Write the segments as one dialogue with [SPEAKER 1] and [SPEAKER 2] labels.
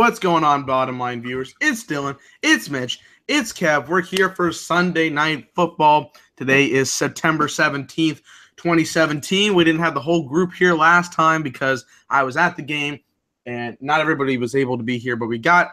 [SPEAKER 1] What's going on, bottom line viewers? It's Dylan, it's Mitch, it's Kev. We're here for Sunday Night Football. Today is September 17th, 2017. We didn't have the whole group here last time because I was at the game and not everybody was able to be here, but we got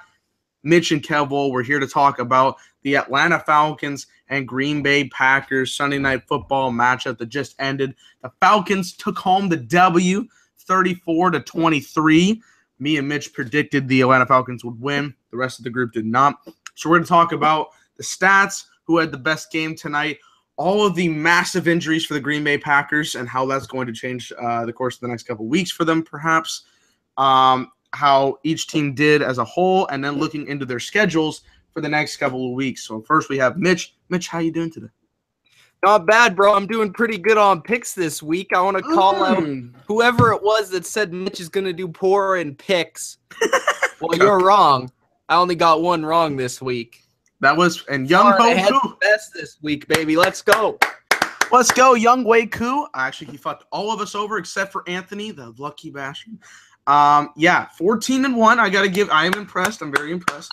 [SPEAKER 1] Mitch and Kev. We're here to talk about the Atlanta Falcons and Green Bay Packers Sunday Night Football matchup that just ended. The Falcons took home the W, 34-23. Me and Mitch predicted the Atlanta Falcons would win. The rest of the group did not. So we're going to talk about the stats, who had the best game tonight, all of the massive injuries for the Green Bay Packers and how that's going to change the course of the next couple of weeks for them, perhaps, how each team did as a whole, and then looking into their schedules for the next couple of weeks. So first we have Mitch. Mitch, how you doing today?
[SPEAKER 2] Not bad, bro. I'm doing pretty good on picks this week. I want to call out whoever it was that said Mitch is going to do poor in picks. Well, you're wrong. I only got one wrong this week.
[SPEAKER 1] That was and Young Ho
[SPEAKER 2] had
[SPEAKER 1] Koo.
[SPEAKER 2] the best this week, baby. Let's go.
[SPEAKER 1] Let's go, Young Wei Koo. Actually, he fucked all of us over except for Anthony, the lucky bastard. Yeah, 14-1. I am impressed. I'm very impressed.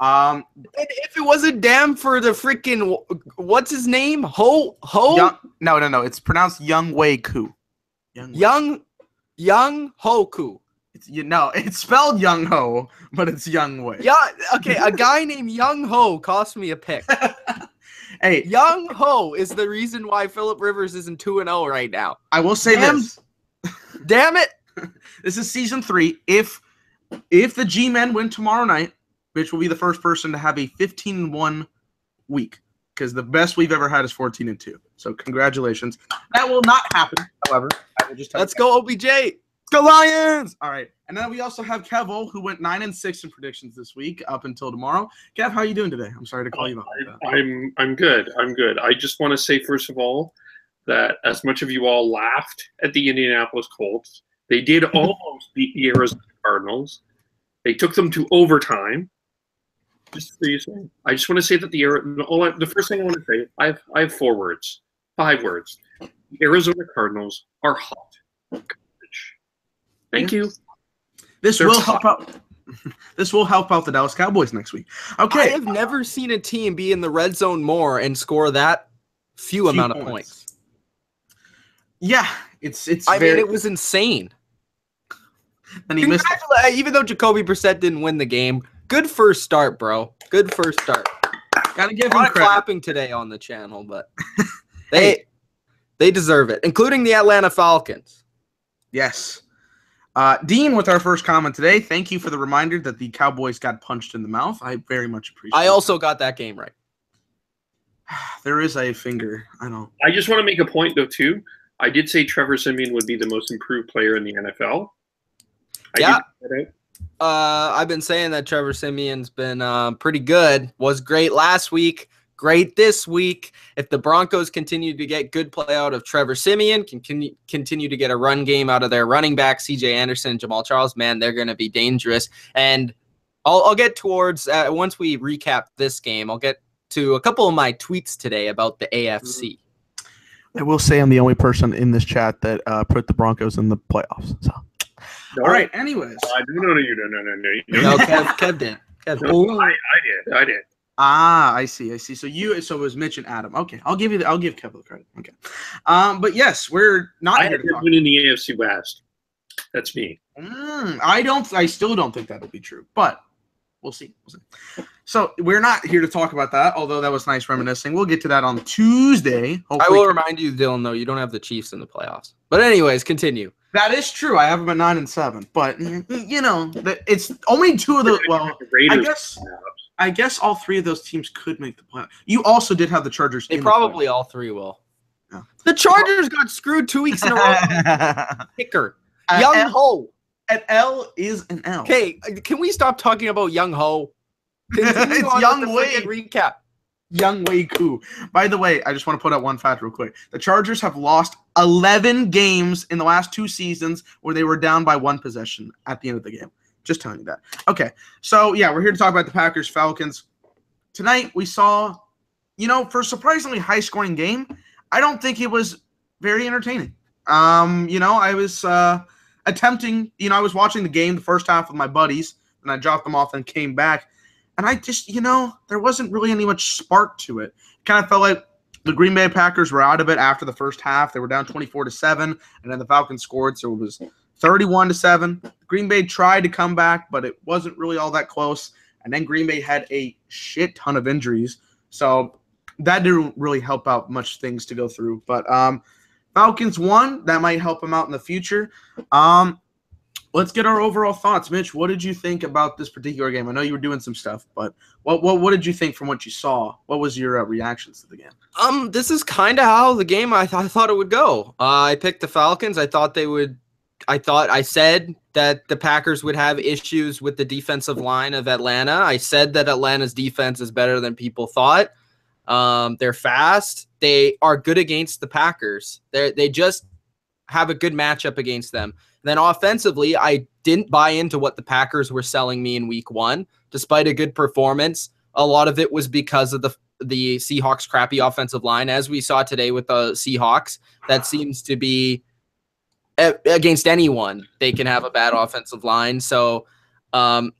[SPEAKER 2] If it wasn't damn for the freaking what's his name? No.
[SPEAKER 1] It's pronounced Young Wei Koo.
[SPEAKER 2] Young Hoku.
[SPEAKER 1] It's spelled Young Ho, but it's Young Wei.
[SPEAKER 2] Yeah, okay. A guy named Young Ho cost me a pick.
[SPEAKER 1] Hey,
[SPEAKER 2] Young Ho is the reason why Phillip Rivers isn't 2-0 right now.
[SPEAKER 1] I will say this.
[SPEAKER 2] Damn it!
[SPEAKER 1] This is season 3. If the G-Men win tomorrow night, Mitch will be the first person to have a 15-1 week because the best we've ever had is 14-2. So congratulations. That will not happen, however. I will just
[SPEAKER 2] Let's go, OBJ.
[SPEAKER 1] Let's go, Lions! All right. And then we also have Kev, who went 9-6 in predictions this week up until tomorrow. Kev, how are you doing today? I'm sorry to call you out.
[SPEAKER 3] I'm good. I just want to say, first of all, that as much of you all laughed at the Indianapolis Colts, they did almost beat the Arizona Cardinals. They took them to overtime. Just so you say, I just want to say that the first thing I want to say, I have 5 words. The Arizona Cardinals are hot. Thank you.
[SPEAKER 1] This will help out the Dallas Cowboys next week. Okay.
[SPEAKER 2] I have never seen a team be in the red zone more and score that few amount of points.
[SPEAKER 1] Yeah, it's.
[SPEAKER 2] I mean, it was insane.
[SPEAKER 1] And he missed it.
[SPEAKER 2] Even though Jacoby Brissett didn't win the game, good first start, bro. Good first start.
[SPEAKER 1] Gotta give him credit.
[SPEAKER 2] Clapping today on the channel, but they deserve it, including the Atlanta Falcons.
[SPEAKER 1] Yes. Dean, with our first comment today, thank you for the reminder that the Cowboys got punched in the mouth. I very much appreciate it.
[SPEAKER 2] I also got that game right.
[SPEAKER 1] There is a finger.
[SPEAKER 3] I just want to make a point, though, too. I did say Trevor Siemian would be the most improved player in the NFL.
[SPEAKER 2] I've been saying that Trevor Siemian's been pretty good. Was great last week. Great this week. If the Broncos continue to get good play out of Trevor Siemian, continue to get a run game out of their running back, C.J. Anderson, Jamal Charles, man, they're going to be dangerous. And I'll get towards, once we recap this game, I'll get to a couple of my tweets today about the AFC.
[SPEAKER 1] I will say I'm the only person in this chat that put the Broncos in the playoffs. So.
[SPEAKER 3] No.
[SPEAKER 1] All right, anyways.
[SPEAKER 3] No.
[SPEAKER 2] No, Kev did.
[SPEAKER 3] I did.
[SPEAKER 1] Ah, I see. So it was Mitch and Adam. Okay, I'll give Kev the credit. Okay, but yes, we're not.
[SPEAKER 3] I had to win in the AFC West. That's me.
[SPEAKER 1] I still don't think that'll be true, but we'll see. So we're not here to talk about that. Although that was nice reminiscing. We'll get to that on Tuesday.
[SPEAKER 2] Hopefully. I will remind you, Dylan, though, you don't have the Chiefs in the playoffs. But anyways, continue.
[SPEAKER 1] That is true. I have them at 9-7, but it's only 2 of those. Well, I guess all 3 of those teams could make the playoffs. You also did have the Chargers.
[SPEAKER 2] They probably all 3 will. Yeah. The Chargers got screwed 2 weeks in a row. Kicker, Young Ho.
[SPEAKER 1] An L is an L.
[SPEAKER 2] Okay, can we stop talking about Young Ho?
[SPEAKER 1] It's Young Wei.
[SPEAKER 2] Recap.
[SPEAKER 1] Young Wei Koo. By the way, I just want to put out one fact real quick. The Chargers have lost 11 games in the last 2 seasons where they were down by 1 possession at the end of the game. Just telling you that. Okay, so yeah, we're here to talk about the Packers Falcons. Tonight we saw, for a surprisingly high-scoring game, I don't think it was very entertaining. I was attempting, I was watching the game the first half with my buddies and I dropped them off and came back. And I just, there wasn't really any much spark to it. Kind of felt like the Green Bay Packers were out of it after the first half. They were down 24-7, and then the Falcons scored, so it was 31-7. Green Bay tried to come back, but it wasn't really all that close. And then Green Bay had a shit ton of injuries, so that didn't really help out much things to go through. But Falcons won. That might help them out in the future. Let's get our overall thoughts. Mitch, what did you think about this particular game? I know you were doing some stuff, but what did you think from what you saw? What was your reactions to the game?
[SPEAKER 2] This is kind of how the game I thought it would go. I picked the Falcons. I said that the Packers would have issues with the defensive line of Atlanta. I said that Atlanta's defense is better than people thought. They're fast. They are good against the Packers. They just have a good matchup against them. Then offensively, I didn't buy into what the Packers were selling me in week 1, despite a good performance. A lot of it was because of the Seahawks' crappy offensive line. As we saw today with the Seahawks, that seems to be against anyone. They can have a bad offensive line. So I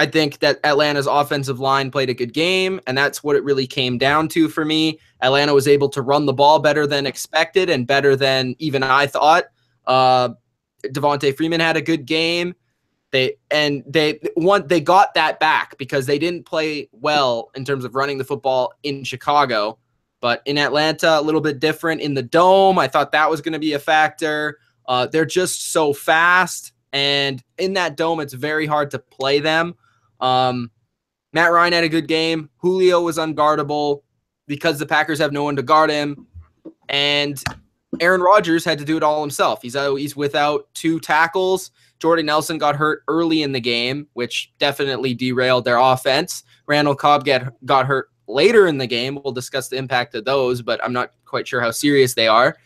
[SPEAKER 2] think that Atlanta's offensive line played a good game, and that's what it really came down to for me. Atlanta was able to run the ball better than expected and better than even I thought. Devonta Freeman had a good game. They got that back because they didn't play well in terms of running the football in Chicago. But in Atlanta, a little bit different. In the Dome, I thought that was going to be a factor. They're just so fast, and in that Dome, it's very hard to play them. Matt Ryan had a good game. Julio was unguardable because the Packers have no one to guard him. And Aaron Rodgers had to do it all himself. He's without 2 tackles. Jordy Nelson got hurt early in the game, which definitely derailed their offense. Randall Cobb got hurt later in the game. We'll discuss the impact of those, but I'm not quite sure how serious they are.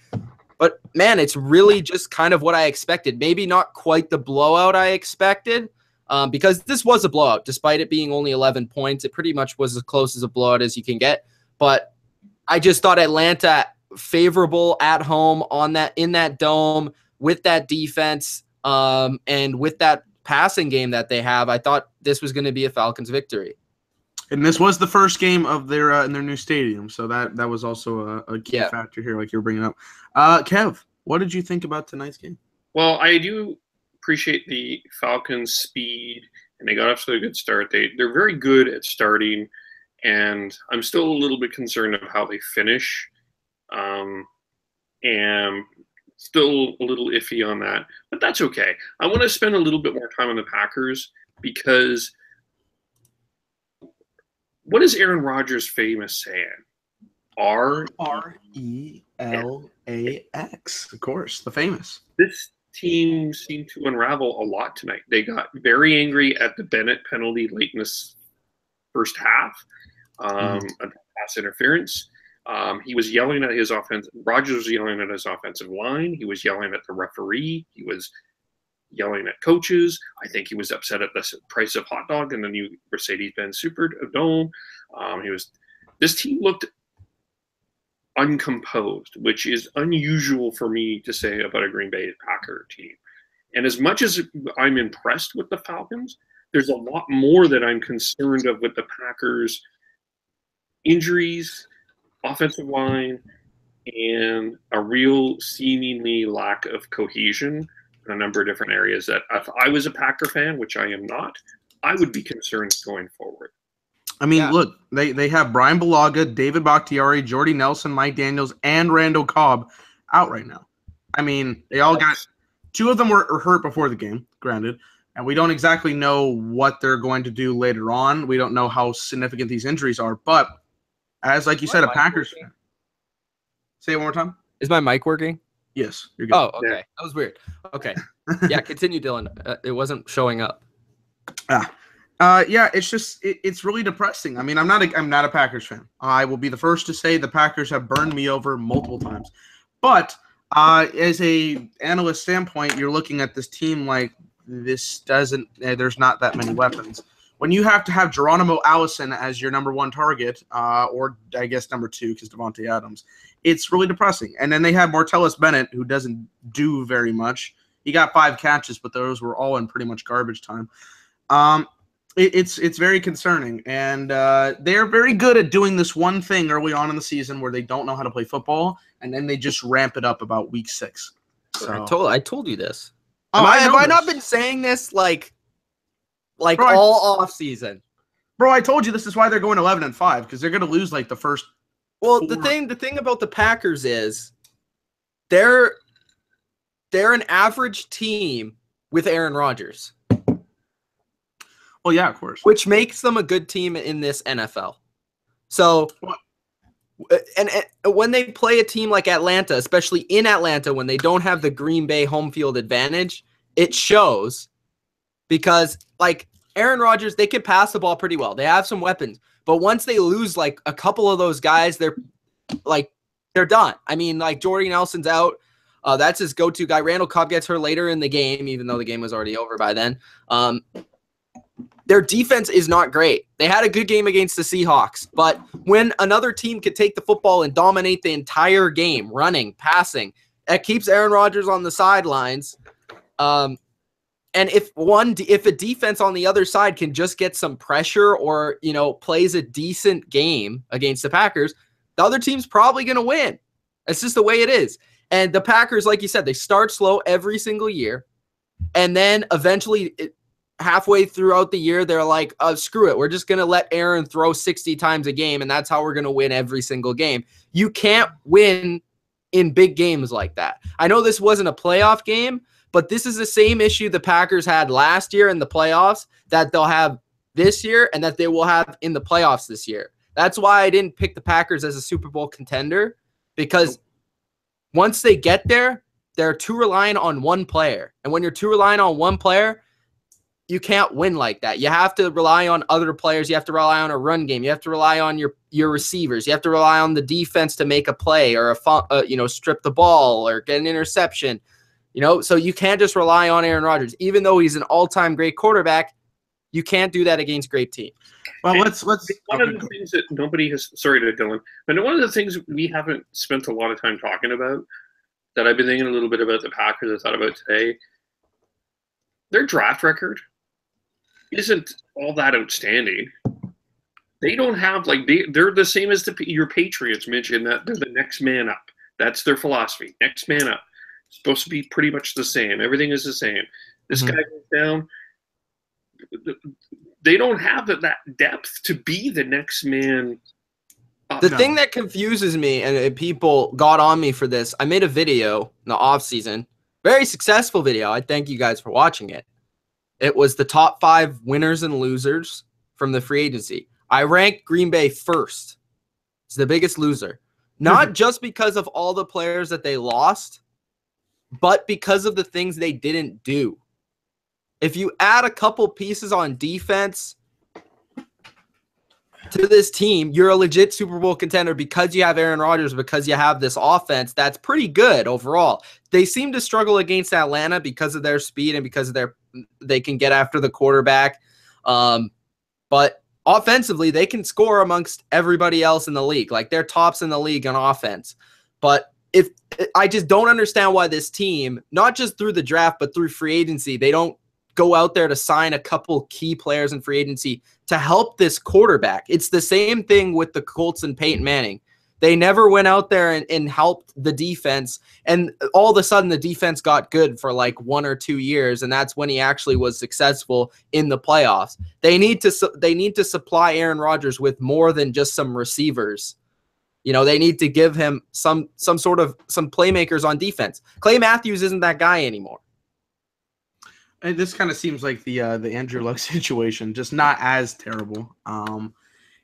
[SPEAKER 2] But, man, it's really just kind of what I expected. Maybe not quite the blowout I expected, because this was a blowout. Despite it being only 11 points, it pretty much was as close as a blowout as you can get. But I just thought Atlanta favorable at home in that Dome with that defense and with that passing game that they have. I thought this was going to be a Falcons victory.
[SPEAKER 1] And this was the first game of their in their new stadium, so that was also a key factor here, like you were bringing up. Kev, what did you think about tonight's game?
[SPEAKER 3] Well, I do appreciate the Falcons' speed, and they got off to a good start. They're very good at starting, and I'm still a little bit concerned of how they finish. And still a little iffy on that, but that's okay. I want to spend a little bit more time on the Packers because what is Aaron Rodgers famous saying?
[SPEAKER 1] RELAX. Of course, the famous.
[SPEAKER 3] This team seemed to unravel a lot tonight. They got very angry at the Bennett penalty late in this first half, pass interference. He was yelling at his offense. Rodgers was yelling at his offensive line. He was yelling at the referee. He was yelling at coaches. I think he was upset at the price of hot dog and the new Mercedes-Benz Superdome. This team looked uncomposed, which is unusual for me to say about a Green Bay Packer team. And as much as I'm impressed with the Falcons, there's a lot more that I'm concerned of with the Packers' injuries, offensive line, and a real seemingly lack of cohesion in a number of different areas that if I was a Packer fan, which I am not, I would be concerned going forward.
[SPEAKER 1] I mean, look, they have Brian Bulaga, David Bakhtiari, Jordy Nelson, Mike Daniels, and Randall Cobb out right now. I mean, they all got – 2 of them were hurt before the game, granted, and we don't exactly know what they're going to do later on. We don't know how significant these injuries are, but – as, like you said, a Packers fan. Say it one more time.
[SPEAKER 2] Is my mic working?
[SPEAKER 1] Yes, you're good.
[SPEAKER 2] Oh, okay. That was weird. Okay. Yeah, continue, Dylan. It wasn't showing up.
[SPEAKER 1] Yeah, it's just it's really depressing. I mean, I'm not a Packers fan. I will be the first to say the Packers have burned me over multiple times. But as a analyst standpoint, you're looking at this team like this doesn't. There's not that many weapons. When you have to have Geronimo Allison as your number 1 target, or I guess number 2 because Devontae Adams, it's really depressing. And then they have Martellus Bennett, who doesn't do very much. He got 5 catches, but those were all in pretty much garbage time. It's very concerning, and they're very good at doing this one thing early on in the season where they don't know how to play football, and then they just ramp it up about week 6. So
[SPEAKER 2] I told you this.
[SPEAKER 1] Oh,
[SPEAKER 2] have I not been saying this like
[SPEAKER 1] Bro,
[SPEAKER 2] all off season?
[SPEAKER 1] Bro, I told you this is why they're going 11-5, because they're going to lose like the first.
[SPEAKER 2] Well,
[SPEAKER 1] 4.
[SPEAKER 2] the thing about the Packers is they're an average team with Aaron Rodgers.
[SPEAKER 1] Well, yeah, of course.
[SPEAKER 2] Which makes them a good team in this NFL. So, and when they play a team like Atlanta, especially in Atlanta, when they don't have the Green Bay home field advantage, it shows because, like, Aaron Rodgers, they can pass the ball pretty well. They have some weapons. But once they lose, like, a couple of those guys, they're done. I mean, like, Jordy Nelson's out. That's his go-to guy. Randall Cobb gets hurt later in the game, even though the game was already over by then. Their defense is not great. They had a good game against the Seahawks, but when another team could take the football and dominate the entire game, running, passing, that keeps Aaron Rodgers on the sidelines. And if a defense on the other side can just get some pressure or, plays a decent game against the Packers, the other team's probably going to win. It's just the way it is. And the Packers, like you said, they start slow every single year, and then eventually halfway throughout the year, they're like, screw it. We're just going to let Aaron throw 60 times a game, and that's how we're going to win every single game. You can't win in big games like that. I know this wasn't a playoff game, but this is the same issue the Packers had last year in the playoffs that they'll have this year and that they will have in the playoffs this year. That's why I didn't pick the Packers as a Super Bowl contender, because once they get there, they're too reliant on one player. And when you're too reliant on one player, you can't win like that. You have to rely on other players. You have to rely on a run game. You have to rely on your receivers. You have to rely on the defense to make a play or strip the ball or get an interception. So you can't just rely on Aaron Rodgers. Even though he's an all-time great quarterback, you can't do that against great teams.
[SPEAKER 1] Well, let's
[SPEAKER 3] one of the things that nobody has, sorry to Dylan, but one of the things we haven't spent a lot of time talking about that I've been thinking a little bit about the Packers, I thought about today, their draft record isn't all that outstanding. They don't have, they're the same as your Patriots, Mitch, in that they're the next man up. That's their philosophy. Next man up. It's supposed to be pretty much the same. Everything is the same. This guy goes down. They don't have that depth to be the next man up.
[SPEAKER 2] The thing that confuses me, and people got on me for this, I made a video in the offseason. Very successful video. I thank you guys for watching it. It was the top 5 winners and losers from the free agency. I ranked Green Bay first. It's the biggest loser. Not just because of all the players that they lost, but because of the things they didn't do. If you add a couple pieces on defense to this team, you're a legit Super Bowl contender because you have Aaron Rodgers, because you have this offense that's pretty good overall. They seem to struggle against Atlanta because of their speed and because of they can get after the quarterback. But offensively, they can score amongst everybody else in the league. Like, they're tops in the league on offense. But I just don't understand why this team, not just through the draft, but through free agency, they don't go out there to sign a couple key players in free agency to help this quarterback. It's the same thing with the Colts and Peyton Manning. They never went out there and helped the defense, and all of a sudden the defense got good for like 1 or 2 years, and that's when he actually was successful in the playoffs. They need to supply Aaron Rodgers with more than just some receivers. They need to give him some playmakers on defense. Clay Matthews isn't that guy anymore.
[SPEAKER 1] And this kind of seems like the Andrew Luck situation, just not as terrible.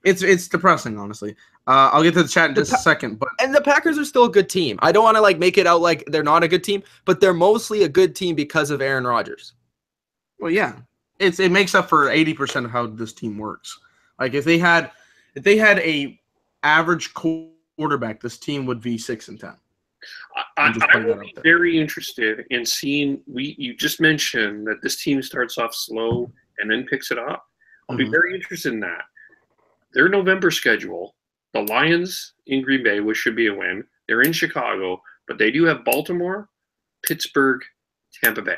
[SPEAKER 1] It's depressing, honestly. I'll get to the chat in just a second,
[SPEAKER 2] and the Packers are still a good team. I don't want to make it out like they're not a good team, but they're mostly a good team because of Aaron Rodgers.
[SPEAKER 1] Well, yeah, it makes up for 80% of how this team works. Like, if they had a average quarterback, this team would be 6-10.
[SPEAKER 3] I would be very interested in seeing. You just mentioned that this team starts off slow and then picks it up. I'll be very interested in that. Their November schedule, the Lions in Green Bay, which should be a win. They're in Chicago, but they do have Baltimore, Pittsburgh, Tampa Bay.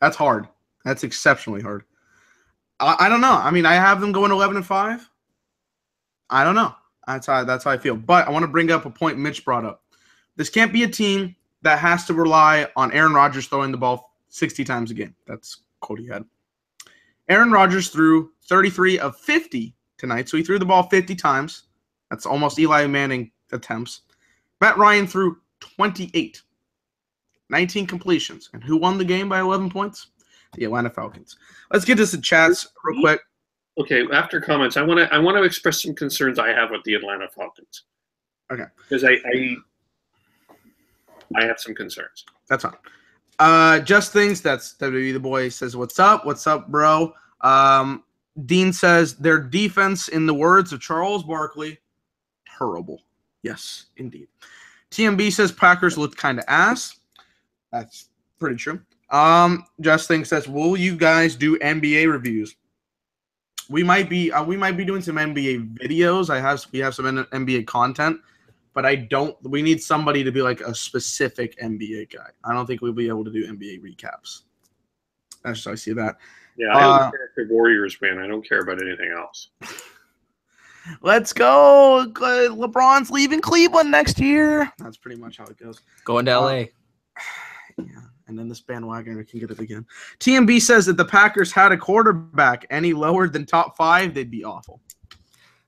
[SPEAKER 1] That's hard. That's exceptionally hard. I don't know. I mean, I have them going 11-5. I don't know. That's how I feel. But I want to bring up a point Mitch brought up. This can't be a team that has to rely on Aaron Rodgers throwing the ball 60 times a game. That's a quote he had. Aaron Rodgers threw 33 of 50 tonight, so he threw the ball 50 times. That's almost Eli Manning attempts. Matt Ryan threw 28. 19 completions. And who won the game by 11 points? The Atlanta Falcons. Let's get to some chats real quick.
[SPEAKER 3] Okay, after comments, I want to express some concerns I have with the Atlanta Falcons.
[SPEAKER 1] Okay.
[SPEAKER 3] Because I have some concerns.
[SPEAKER 1] That's fine. Just Things, that's WWE the Boy, says, what's up? What's up, bro? Dean says, their defense, in the words of Charles Barkley, terrible. Yes, indeed. TMB says, Packers looked kind of ass. That's pretty true. Just Things says, will you guys do NBA reviews? We might be doing some NBA videos. We have some NBA content. But we need somebody to be like a specific NBA guy. I don't think we'll be able to do NBA recaps. That's just how I see that.
[SPEAKER 3] Yeah, I don't care if the Warriors win. I don't care about anything else.
[SPEAKER 1] Let's go. LeBron's leaving Cleveland next year. That's pretty much how it goes.
[SPEAKER 2] Going to LA.
[SPEAKER 1] Yeah, and then this bandwagoner can get it again. TMB says that the Packers had a quarterback any lower than top 5, they'd be awful.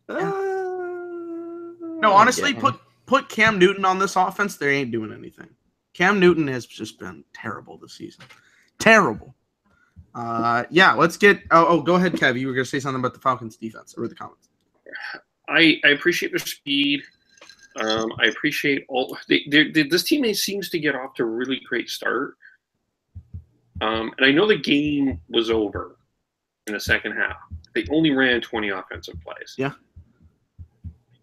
[SPEAKER 1] No, honestly, put Cam Newton on this offense, they ain't doing anything. Cam Newton has just been terrible this season. Terrible. Yeah, let's get – go ahead, Kev. You were going to say something about the Falcons' defense or the comments.
[SPEAKER 3] I appreciate their speed. I appreciate all – this team seems to get off to a really great start. And I know the game was over in the second half. They only ran 20 offensive plays.
[SPEAKER 1] Yeah.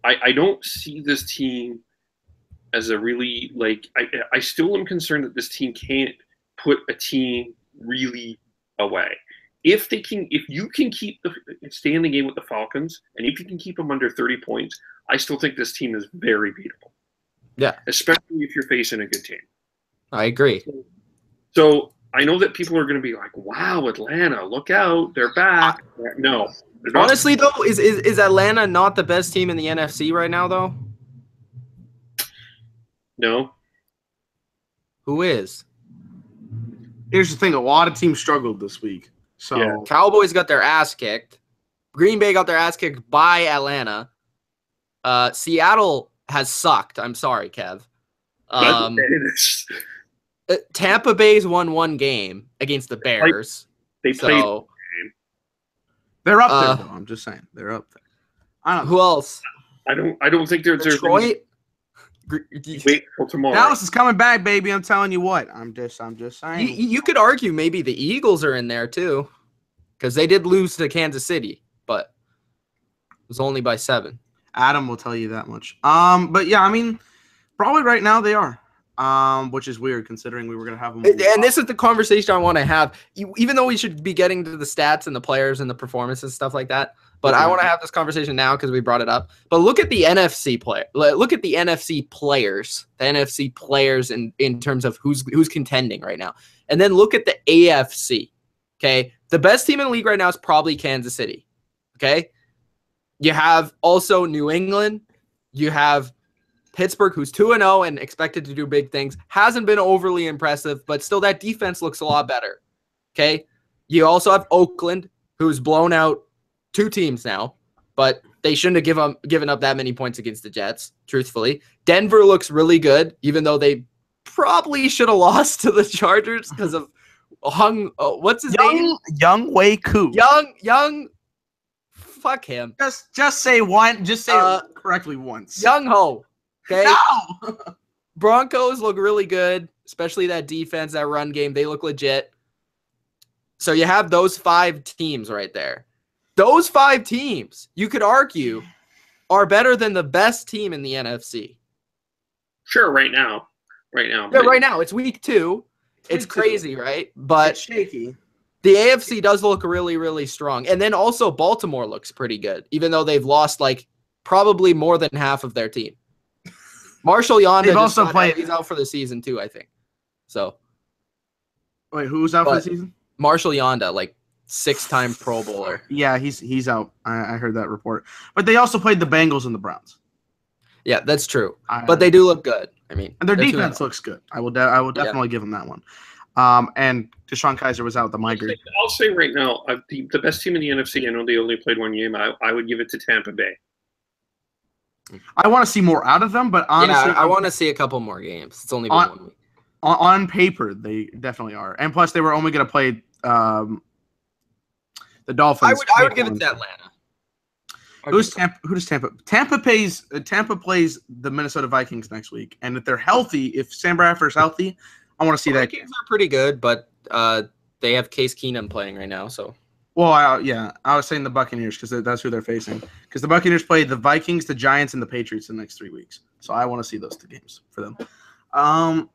[SPEAKER 3] I don't see this team as a really I still am concerned that this team can't put a team really away. If you can stay in the game with the Falcons, and if you can keep them under 30 points, I still think this team is very beatable.
[SPEAKER 2] Yeah, especially
[SPEAKER 3] if you're facing a good team.
[SPEAKER 2] I agree.
[SPEAKER 3] So I know that people are going to be like, "Wow, Atlanta, look out, they're back." No.
[SPEAKER 2] Honestly, though, is Atlanta not the best team in the NFC right now, though?
[SPEAKER 3] No.
[SPEAKER 2] Who is?
[SPEAKER 1] Here's the thing. A lot of teams struggled this week. So
[SPEAKER 3] yeah.
[SPEAKER 2] Cowboys got their ass kicked. Green Bay got their ass kicked by Atlanta. Seattle has sucked. I'm sorry, Kev. Tampa Bay's won one game against the Bears.
[SPEAKER 3] They played.
[SPEAKER 1] They're up there, though. I'm just saying. They're up there. I don't know.
[SPEAKER 2] Who else?
[SPEAKER 3] I don't think there's
[SPEAKER 2] Detroit.
[SPEAKER 3] Wait till tomorrow.
[SPEAKER 1] Dallas is coming back, baby. I'm telling you what. I'm just saying.
[SPEAKER 2] You could argue maybe the Eagles are in there too, because they did lose to Kansas City, but it was only by 7.
[SPEAKER 1] Adam will tell you that much. But yeah, I mean, probably right now they are. Which is weird considering we were going to have them.
[SPEAKER 2] And this is the conversation I want to have. even though we should be getting to the stats and the players and the performances and stuff like that, but I want to have this conversation now because we brought it up. But look at the NFC player. Look at the NFC players. The NFC players in terms of who's contending right now. And then look at the AFC. Okay? The best team in the league right now is probably Kansas City. Okay? You have also New England. You have Pittsburgh, who's 2-0 and expected to do big things, hasn't been overly impressive, but still that defense looks a lot better. Okay? You also have Oakland, who's blown out 2 teams now, but they shouldn't have given up that many points against the Jets, truthfully. Denver looks really good, even though they probably should have lost to the Chargers because of what's his name?
[SPEAKER 1] Young Wei Koo.
[SPEAKER 2] Young. Fuck him.
[SPEAKER 1] Just say one. Just say it correctly once.
[SPEAKER 2] Young Ho. Okay.
[SPEAKER 1] No.
[SPEAKER 2] Broncos look really good, especially that defense, that run game. They look legit. So you have those 5 teams right there. Those 5 teams, you could argue, are better than the best team in the NFC.
[SPEAKER 3] Sure, right now.
[SPEAKER 2] Yeah, right now. It's week 2. It's crazy, right? But
[SPEAKER 1] it's shaky.
[SPEAKER 2] The AFC does look really, really strong. And then also Baltimore looks pretty good, even though they've lost probably more than half of their team. Marshall Yanda he's out for the season too, I think. So
[SPEAKER 1] wait, who's out for the season?
[SPEAKER 2] Marshall Yonda, like 6-time Pro Bowler.
[SPEAKER 1] Yeah, he's out. I heard that report. But they also played the Bengals and the Browns.
[SPEAKER 2] Yeah, that's true. But they do look good. I mean,
[SPEAKER 1] and their defense looks good. I will definitely give them that one. And Deshaun Kaiser was out with the migraine.
[SPEAKER 3] I'll say right now, the best team in the NFC, I know they only played one game. I would give it to Tampa Bay.
[SPEAKER 1] I want to see more out of them, but honestly,
[SPEAKER 2] I want to see a couple more games. It's only been 1 week.
[SPEAKER 1] On paper, they definitely are. And plus, they were only going to play the Dolphins.
[SPEAKER 2] I would give it to Atlanta.
[SPEAKER 1] Who does Tampa? Tampa plays the Minnesota Vikings next week, and if they're healthy, if Sam Bradford's healthy, I want to see that.
[SPEAKER 2] Vikings are pretty good, but they have Case Keenum playing right now, so.
[SPEAKER 1] Well, I was saying the Buccaneers because that's who they're facing. Because the Buccaneers play the Vikings, the Giants, and the Patriots in the next 3 weeks. So I want to see those 2 games for them.
[SPEAKER 2] How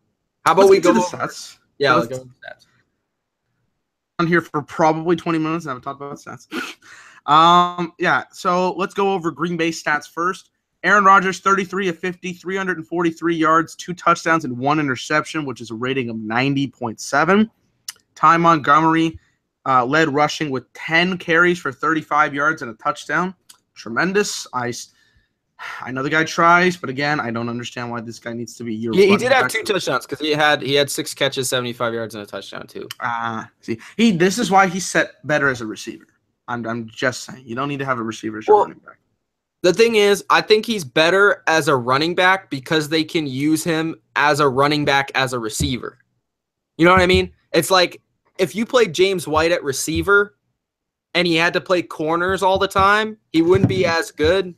[SPEAKER 2] about we go
[SPEAKER 1] to the stats?
[SPEAKER 2] Yeah, let's go to the stats.
[SPEAKER 1] On here for probably 20 minutes. I haven't talked about stats. So let's go over Green Bay stats first. Aaron Rodgers, 33 of 50, 343 yards, 2 touchdowns, and 1 interception, which is a rating of 90.7. Ty Montgomery led rushing with 10 carries for 35 yards and a touchdown. Tremendous. I know the guy tries, but again, I don't understand why this guy needs to be your.
[SPEAKER 2] Yeah, he did have 2 touchdowns because he had 6 catches, 75 yards, and a touchdown too.
[SPEAKER 1] This is why he's set better as a receiver. I'm just saying, you don't need to have a receiver as your running back.
[SPEAKER 2] The thing is, I think he's better as a running back because they can use him as a running back as a receiver. You know what I mean? It's like if you played James White at receiver and he had to play corners all the time, he wouldn't be as good.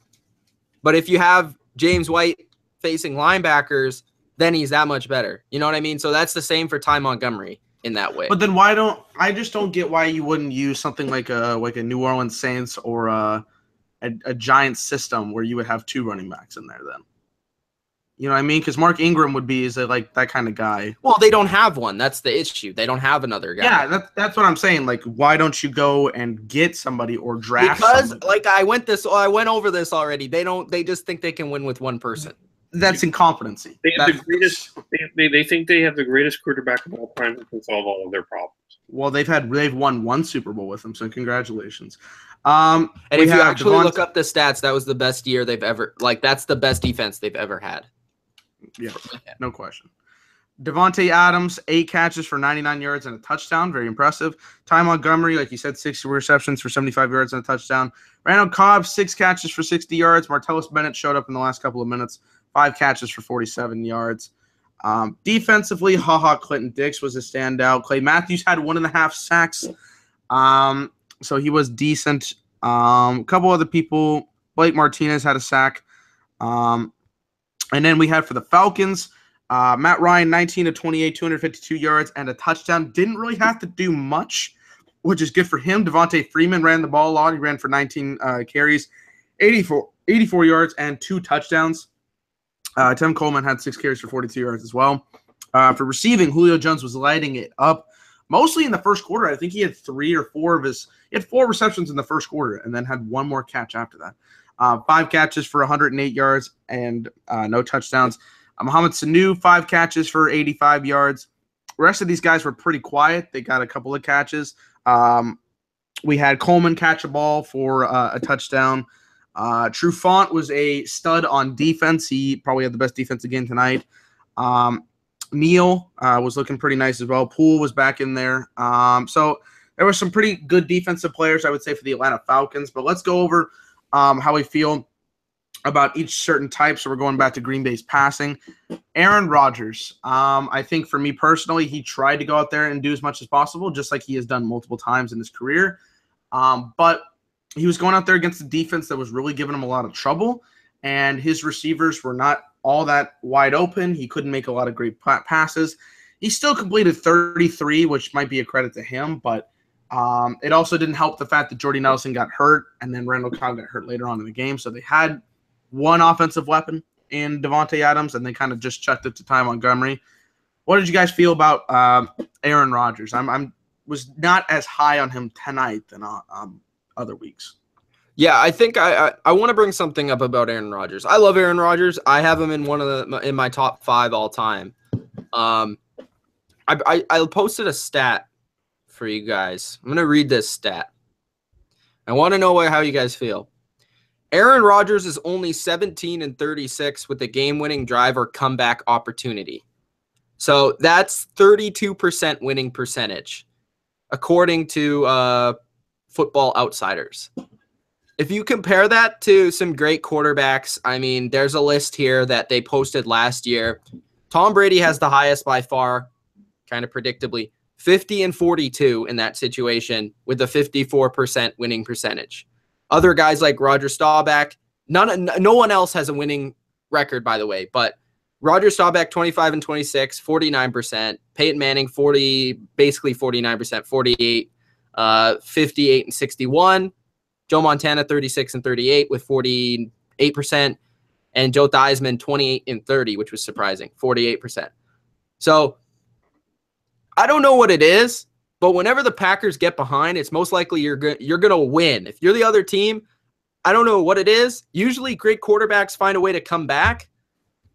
[SPEAKER 2] But if you have James White facing linebackers, then he's that much better. You know what I mean? So that's the same for Ty Montgomery in that way.
[SPEAKER 1] But then I just don't get why you wouldn't use something like a New Orleans Saints or a giant system where you would have 2 running backs in there then. You know what I mean? Because Mark Ingram is like that kind of guy.
[SPEAKER 2] Well, they don't have one. That's the issue. They don't have another guy.
[SPEAKER 1] Yeah, that's what I'm saying. Like, why don't you go and get somebody or draft somebody?
[SPEAKER 2] Like I went over this already. They just think they can win with one person.
[SPEAKER 1] That's incompetency.
[SPEAKER 3] They have the greatest. They think they have the greatest quarterback of all time who can solve all of their problems.
[SPEAKER 1] Well, they've won 1 Super Bowl with him, so congratulations.
[SPEAKER 2] And if you actually look up the stats, that was the best year they've ever. Like that's the best defense they've ever had.
[SPEAKER 1] Yeah, no question. Devontae Adams, 8 catches for 99 yards and a touchdown. Very impressive. Ty Montgomery, like you said, 6 receptions for 75 yards and a touchdown. Randall Cobb, 6 catches for 60 yards. Martellus Bennett showed up in the last couple of minutes. 5 catches for 47 yards. Defensively, Clinton Dix was a standout. Clay Matthews had 1.5 sacks. So he was decent. A couple other people. Blake Martinez had a sack. And then we had for the Falcons, Matt Ryan, 19 of 28, 252 yards and a touchdown. Didn't really have to do much, which is good for him. Devonta Freeman ran the ball a lot. He ran for 19 carries, 84 yards and 2 touchdowns. Tim Coleman had 6 carries for 42 yards as well. For receiving, Julio Jones was lighting it up, mostly in the first quarter. I think he had 3 or 4 he had 4 receptions in the first quarter and then had 1 more catch after that. 5 catches for 108 yards and no touchdowns. Mohamed Sanu, 5 catches for 85 yards. The rest of these guys were pretty quiet. They got a couple of catches. We had Coleman catch a ball for a touchdown. Trufant was a stud on defense. He probably had the best defense again tonight. Neal was looking pretty nice as well. Poole was back in there. So there were some pretty good defensive players, I would say, for the Atlanta Falcons. But let's go over how we feel about each certain type. So we're going back to Green Bay's passing. Aaron Rodgers. I think for me personally, he tried to go out there and do as much as possible, just like he has done multiple times in his career. But he was going out there against a defense that was really giving him a lot of trouble, and his receivers were not all that wide open. He couldn't make a lot of great passes. He still completed 33, which might be a credit to him, but it also didn't help the fact that Jordy Nelson got hurt, and then Randall Cobb got hurt later on in the game. So they had one offensive weapon in Devontae Adams, and they kind of just chucked it to Ty Montgomery. What did you guys feel about Aaron Rodgers? I was not as high on him tonight than other weeks.
[SPEAKER 2] Yeah, I think I want to bring something up about Aaron Rodgers. I love Aaron Rodgers. I have him in my top 5 all time. I posted a stat for you guys. I'm going to read this stat. I want to know how you guys feel. Aaron Rodgers is only 17-36 with a game-winning drive or comeback opportunity. So that's 32% winning percentage, according to Football Outsiders. If you compare that to some great quarterbacks, I mean, there's a list here that they posted last year. Tom Brady has the highest by far, kind of predictably, 50-42 in that situation with a 54% winning percentage. Other guys like Roger Staubach, no one else has a winning record, by the way, but Roger Staubach, 25-26, 49%. Peyton Manning, basically 49%, 48, 58-61. Joe Montana, 36-38 with 48%. And Joe Theismann, 28-30, which was surprising, 48%. So I don't know what it is, but whenever the Packers get behind, it's most likely you're going to win. If you're the other team, I don't know what it is. Usually great quarterbacks find a way to come back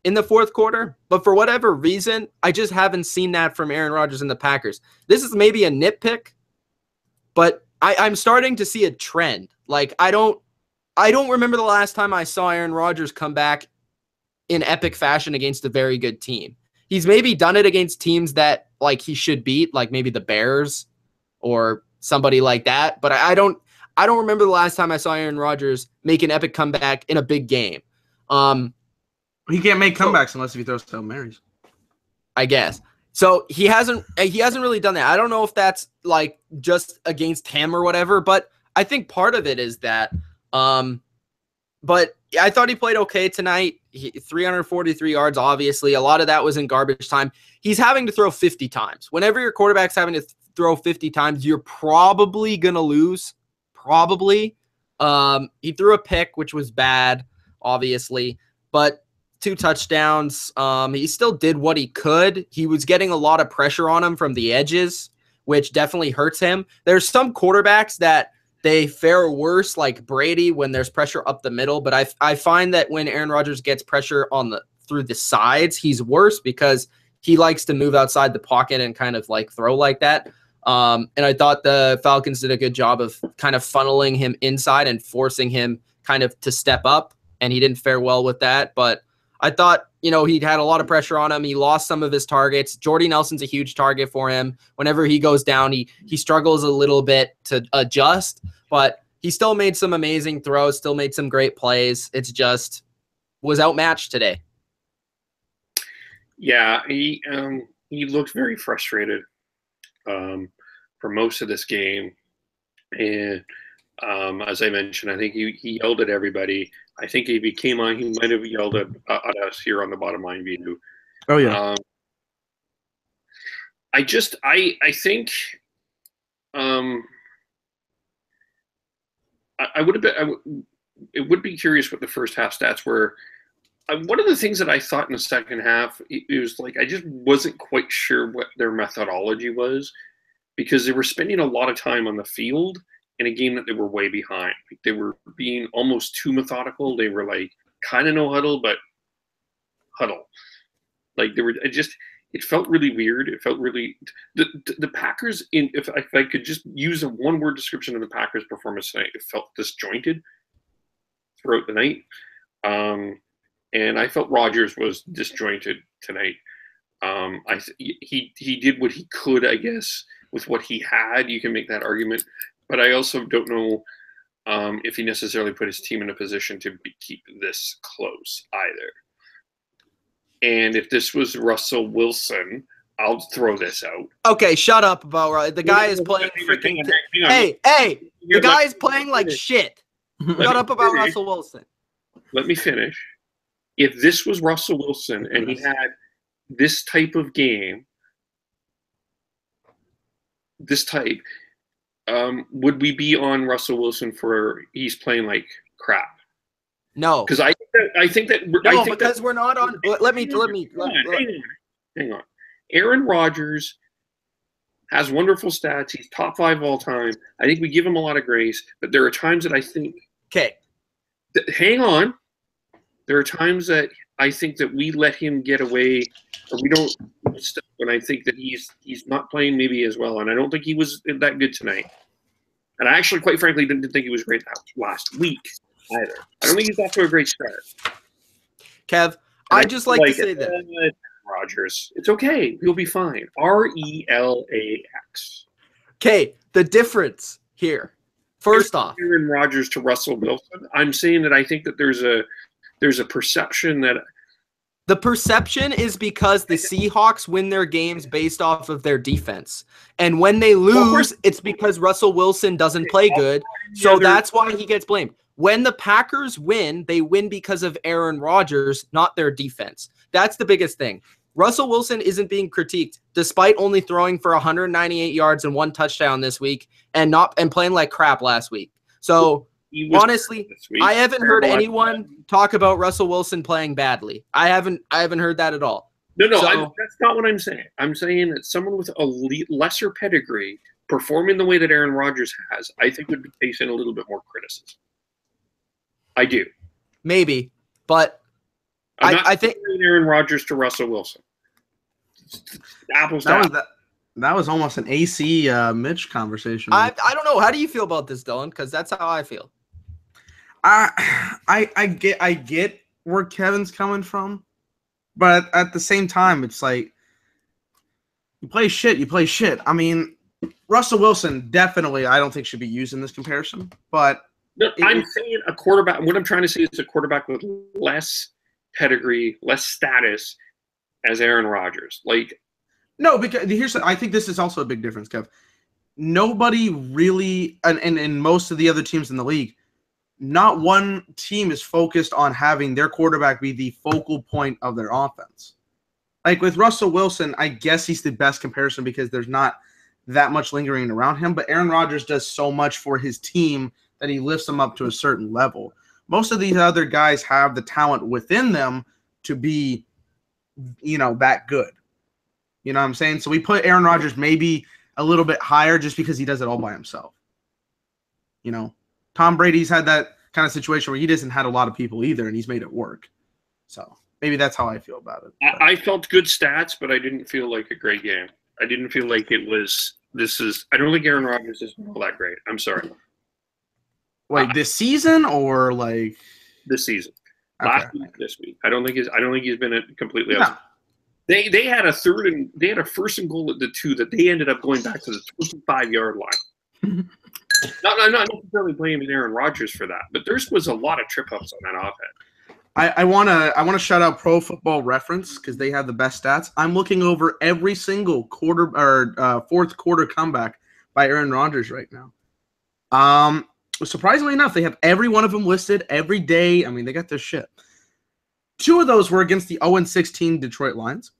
[SPEAKER 2] in the fourth quarter, but for whatever reason, I just haven't seen that from Aaron Rodgers and the Packers. This is maybe a nitpick, but I'm starting to see a trend. Like, I don't remember the last time I saw Aaron Rodgers come back in epic fashion against a very good team. He's maybe done it against teams that like he should beat, like maybe the Bears or somebody like that, but I don't remember the last time I saw Aaron Rodgers make an epic comeback in a big game.
[SPEAKER 1] He can't make comebacks unless he throws Hail Marys,
[SPEAKER 2] I guess. So he hasn't really done that. I don't know if that's like just against him or whatever, but I think part of it is that. But I thought he played okay tonight. 343 yards, obviously. A lot of that was in garbage time. He's having to throw 50 times. Whenever your quarterback's having to throw 50 times, you're probably going to lose. Probably. He threw a pick, which was bad, obviously. But 2 touchdowns. He still did what he could. He was getting a lot of pressure on him from the edges, which definitely hurts him. There's some quarterbacks that they fare worse, like Brady, when there's pressure up the middle. But I find that when Aaron Rodgers gets pressure through the sides, he's worse because he likes to move outside the pocket and kind of like throw like that. And I thought the Falcons did a good job of kind of funneling him inside and forcing him kind of to step up. And he didn't fare well with that. But I thought, he'd had a lot of pressure on him. He lost some of his targets. Jordy Nelson's a huge target for him. Whenever he goes down, he struggles a little bit to adjust, but he still made some amazing throws, still made some great plays. It's just was outmatched today.
[SPEAKER 3] Yeah, he looked very frustrated for most of this game. And as I mentioned, I think he yelled at everybody. I think if he came on, he might have yelled at us here on the bottom line view.
[SPEAKER 1] Oh yeah.
[SPEAKER 3] I think it would be curious what the first half stats were. One of the things that I thought in the second half, it was like I just wasn't quite sure what their methodology was because they were spending a lot of time on the field in a game that they were way behind. Like they were being almost too methodical. They were like kind of no huddle, but huddle. Like they were. It felt really weird. It felt really the Packers. If I could just use a one-word description of the Packers' performance tonight, it felt disjointed throughout the night. And I felt Rodgers was disjointed tonight. He did what he could, I guess, with what he had. You can make that argument. But I also don't know if he necessarily put his team in a position to keep this close either. And if this was Russell Wilson, I'll throw this out.
[SPEAKER 2] Okay, shut up about the guy is playing freaking. Hey, the guy is playing like shit. Shut up about Russell Wilson.
[SPEAKER 3] Let me finish. If this was Russell Wilson and he had this type of game, would we be on Russell Wilson for he's playing like crap?
[SPEAKER 2] No,
[SPEAKER 3] because I think that
[SPEAKER 2] because we're not on.
[SPEAKER 3] Hang on. Aaron Rodgers has wonderful stats. He's top 5 all time. I think we give him a lot of grace, but there are times that I think.
[SPEAKER 2] Okay.
[SPEAKER 3] Hang on. There are times that I think that we let him get away, or we don't. And I think that he's not playing maybe as well, and I don't think he was that good tonight. And I actually, quite frankly, didn't think he was great last week either. I don't think he's off to a great start.
[SPEAKER 2] Kev, I just like to say that.
[SPEAKER 3] Rodgers, it's okay. He'll be fine. RELAX.
[SPEAKER 2] Okay, the difference here. First off,
[SPEAKER 3] Aaron Rodgers to Russell Wilson. I'm saying that I think that there's a perception that
[SPEAKER 2] the perception is because the Seahawks win their games based off of their defense. And when they lose, it's because Russell Wilson doesn't play good. So that's why he gets blamed. When the Packers win, they win because of Aaron Rodgers, not their defense. That's the biggest thing. Russell Wilson isn't being critiqued despite only throwing for 198 yards and 1 touchdown this week and playing like crap last week. So honestly, I haven't heard anyone talk about Russell Wilson playing badly. I haven't heard that at all.
[SPEAKER 3] No, that's not what I'm saying. I'm saying that someone with a lesser pedigree performing the way that Aaron Rodgers has, I think would be facing a little bit more criticism. I do.
[SPEAKER 2] Maybe, but I think
[SPEAKER 3] Aaron Rodgers to Russell Wilson. Apples to apples.
[SPEAKER 1] That was almost an AC Mitch conversation.
[SPEAKER 2] I don't know. How do you feel about this, Dylan? Because that's how I feel.
[SPEAKER 1] I get where Kevin's coming from, but at the same time, it's like you play shit. I mean, Russell Wilson definitely I don't think should be used in this comparison. But
[SPEAKER 3] no, I'm saying a quarterback. What I'm trying to say is a quarterback with less pedigree, less status as Aaron Rodgers. Like,
[SPEAKER 1] no, because I think this is also a big difference, Kev. Nobody really, and most of the other teams in the league, not one team is focused on having their quarterback be the focal point of their offense. Like with Russell Wilson, I guess he's the best comparison because there's not that much lingering around him, but Aaron Rodgers does so much for his team that he lifts them up to a certain level. Most of these other guys have the talent within them to be, that good. You know what I'm saying? So we put Aaron Rodgers maybe a little bit higher just because he does it all by himself. Tom Brady's had that kind of situation where he doesn't had a lot of people either, and he's made it work. So maybe that's how I feel about it.
[SPEAKER 3] I felt good stats, but I didn't feel like a great game. I didn't feel like it was – I don't think Aaron Rodgers is all that great. I'm sorry.
[SPEAKER 1] Wait, this season or like –
[SPEAKER 3] This season.
[SPEAKER 1] Okay.
[SPEAKER 3] Last week, this week. I don't think he's been completely out. They had a first and goal at the 2 that they ended up going back to the 25-yard line. not necessarily blaming Aaron Rodgers for that, but there was a lot of trip ups on that offense.
[SPEAKER 1] I want to shout out Pro Football Reference because they have the best stats. I'm looking over every single quarter or fourth quarter comeback by Aaron Rodgers right now. Surprisingly enough, they have every one of them listed every day. I mean, they got their shit. 2 of those were against the 0-16 Detroit Lions.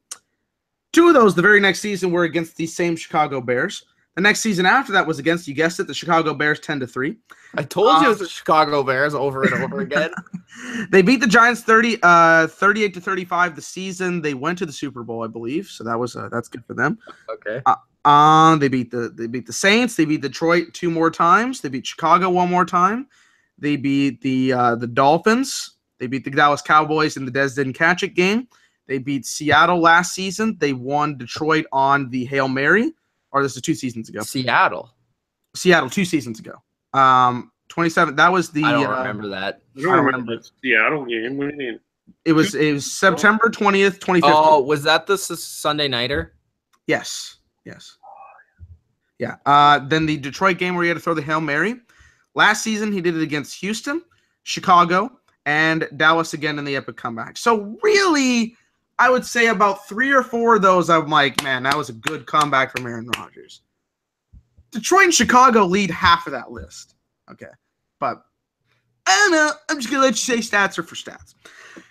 [SPEAKER 1] 2 of those, the very next season, were against the same Chicago Bears. The next season after that was against, you guessed it, the Chicago Bears 10-3.
[SPEAKER 2] I told you it was the Chicago Bears over and over again.
[SPEAKER 1] They beat the Giants 38-35 the season. They went to the Super Bowl, I believe. So that's good for them.
[SPEAKER 2] Okay.
[SPEAKER 1] They beat the Saints. They beat Detroit 2 more times. They beat Chicago 1 more time. They beat the Dolphins. They beat the Dallas Cowboys in the Dez didn't catch it game. They beat Seattle last season. They won Detroit on the Hail Mary. Or this is 2 seasons ago.
[SPEAKER 2] Seattle
[SPEAKER 1] 2 seasons ago. 27. That was the.
[SPEAKER 2] I don't remember that.
[SPEAKER 3] I don't remember the Seattle game. What do you mean?
[SPEAKER 1] It was September 20th, 2015.
[SPEAKER 2] Oh, was that the Sunday nighter?
[SPEAKER 1] Yes. Yeah. Then the Detroit game where he had to throw the Hail Mary. Last season, he did it against Houston, Chicago, and Dallas again in the epic comeback. So really, I would say about 3 or 4 of those, I'm like, man, that was a good comeback from Aaron Rodgers. Detroit and Chicago lead half of that list. Okay. But I don't know. I'm just going to let you say stats are for stats.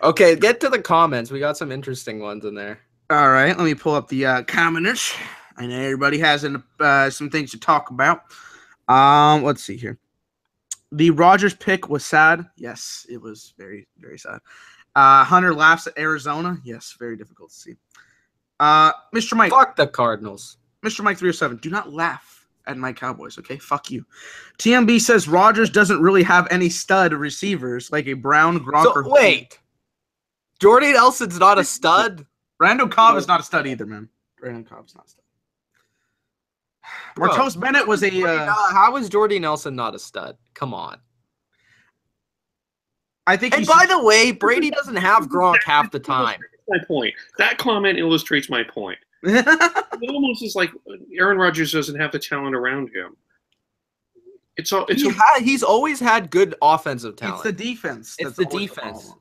[SPEAKER 2] Okay, get to the comments. We got some interesting ones in there.
[SPEAKER 1] All right. Let me pull up the commenters. I know everybody has some things to talk about. Let's see here. The Rodgers pick was sad. Yes, it was very, very sad. Hunter laughs at Arizona. Yes, very difficult to see. Mr. Mike.
[SPEAKER 2] Fuck the Cardinals.
[SPEAKER 1] Mr. Mike 307. Do not laugh at my Cowboys, okay? Fuck you. TMB says Rodgers doesn't really have any stud receivers like a Brown, Gronk,
[SPEAKER 2] So, wait. Jordy Nelson's not a stud.
[SPEAKER 1] Randall Cobb is not a stud either, man. Randall Cobb's not a stud. Martellus Bennett was a.
[SPEAKER 2] How is Jordy Nelson not a stud? Come on.
[SPEAKER 1] I think.
[SPEAKER 2] And by the way, Brady doesn't have Gronk half the time.
[SPEAKER 3] My point. That comment illustrates my point. It almost is like Aaron Rodgers doesn't have the talent around him.
[SPEAKER 2] He's always had good offensive talent.
[SPEAKER 1] It's the defense.
[SPEAKER 2] It's the defense.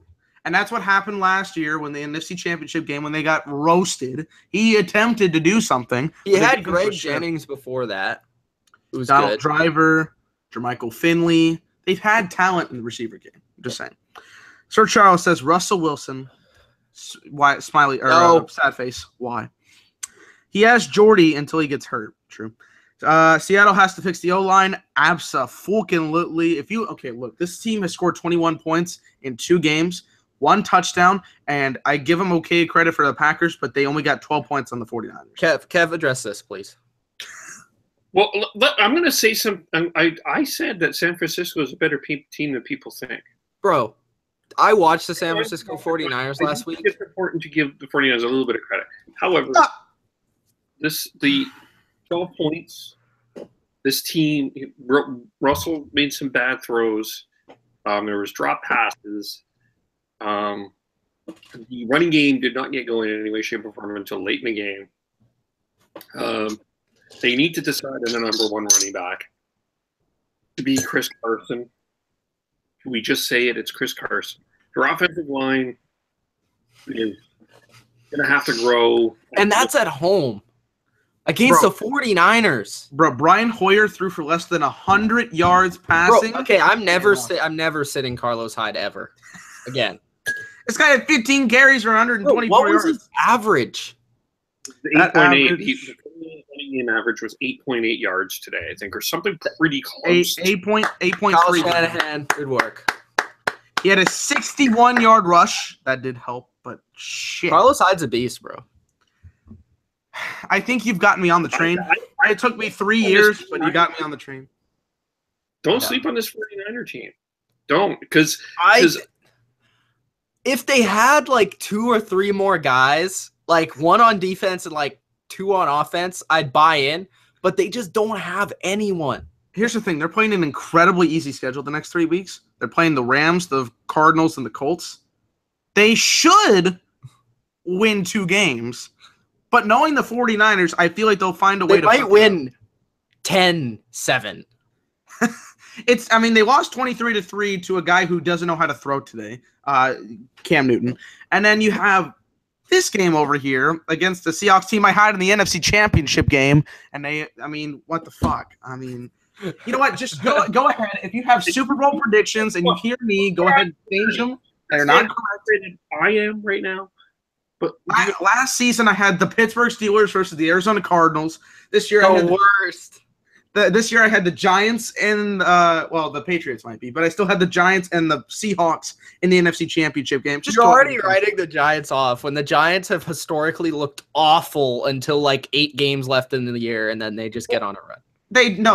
[SPEAKER 1] And that's what happened last year when the NFC Championship game, when they got roasted. He attempted to do something.
[SPEAKER 2] He had Greg Jennings before that. It was
[SPEAKER 1] Donald
[SPEAKER 2] good.
[SPEAKER 1] Driver, Jermichael Finley. They've had talent in the receiver game. I'm just saying. Sir Charles says Russell Wilson. Why? Smiley or sad face. Why? He has Jordy until he gets hurt. True. Seattle has to fix the O-line. Abso-fucking-lutely. Look, this team has scored 21 points in 2 games. 1 touchdown, and I give them okay credit for the Packers, but they only got 12 points on the 49ers.
[SPEAKER 2] Kev, address this, please.
[SPEAKER 3] Well, I'm going to say something. I said that San Francisco is a better team than people think.
[SPEAKER 2] Bro, I watched the San Francisco 49ers last week.
[SPEAKER 3] It's important to give the 49ers a little bit of credit. However, the 12 points, this team, Russell made some bad throws. There was drop passes. The running game did not get going in any way, shape, or form until late in the game. They need to decide on the number 1 running back to be Chris Carson. Can we just say it? It's Chris Carson. Their offensive line is going to have to grow.
[SPEAKER 2] And that's at home against the 49ers.
[SPEAKER 1] Bro, Brian Hoyer threw for less than 100 yards passing.
[SPEAKER 2] Bro, okay, I'm never sitting Carlos Hyde ever again.
[SPEAKER 1] This guy had 15 carries for 124 yards.
[SPEAKER 2] What was his average?
[SPEAKER 3] The 8.8. The game average was 8.8 yards today, I think, or something pretty close.
[SPEAKER 1] 8.3.
[SPEAKER 2] Shanahan, good work.
[SPEAKER 1] He had a 61-yard rush. That did help, but shit.
[SPEAKER 2] Carlos Hyde's a beast, bro.
[SPEAKER 1] I think you've gotten me on the train. It took me 3 years, but you got me on the train.
[SPEAKER 3] Don't sleep on this 49er team. Don't, because
[SPEAKER 2] if they had like 2 or 3 more guys, like 1 on defense and like 2 on offense, I'd buy in, but they just don't have anyone.
[SPEAKER 1] Here's the thing. They're playing an incredibly easy schedule the next 3 weeks. They're playing the Rams, the Cardinals, and the Colts. They should win 2 games, but knowing the 49ers, I feel like they'll find a way to
[SPEAKER 2] – They might win 10-7.
[SPEAKER 1] They lost 23-3 to a guy who doesn't know how to throw today, Cam Newton. And then you have this game over here against the Seahawks team I had in the NFC Championship game. And what the fuck? You know what? Just go ahead. If you have Super Bowl predictions and you hear me, go ahead and change them. They're not correct.
[SPEAKER 3] I am right now. But
[SPEAKER 1] last season I had the Pittsburgh Steelers versus the Arizona Cardinals. This year I had
[SPEAKER 2] worst.
[SPEAKER 1] This year I had the Giants and the Patriots might be, but I still had the Giants and the Seahawks in the NFC Championship game.
[SPEAKER 2] You're already writing the Giants off when the Giants have historically looked awful until like 8 games left in the year, and then they just get on a run.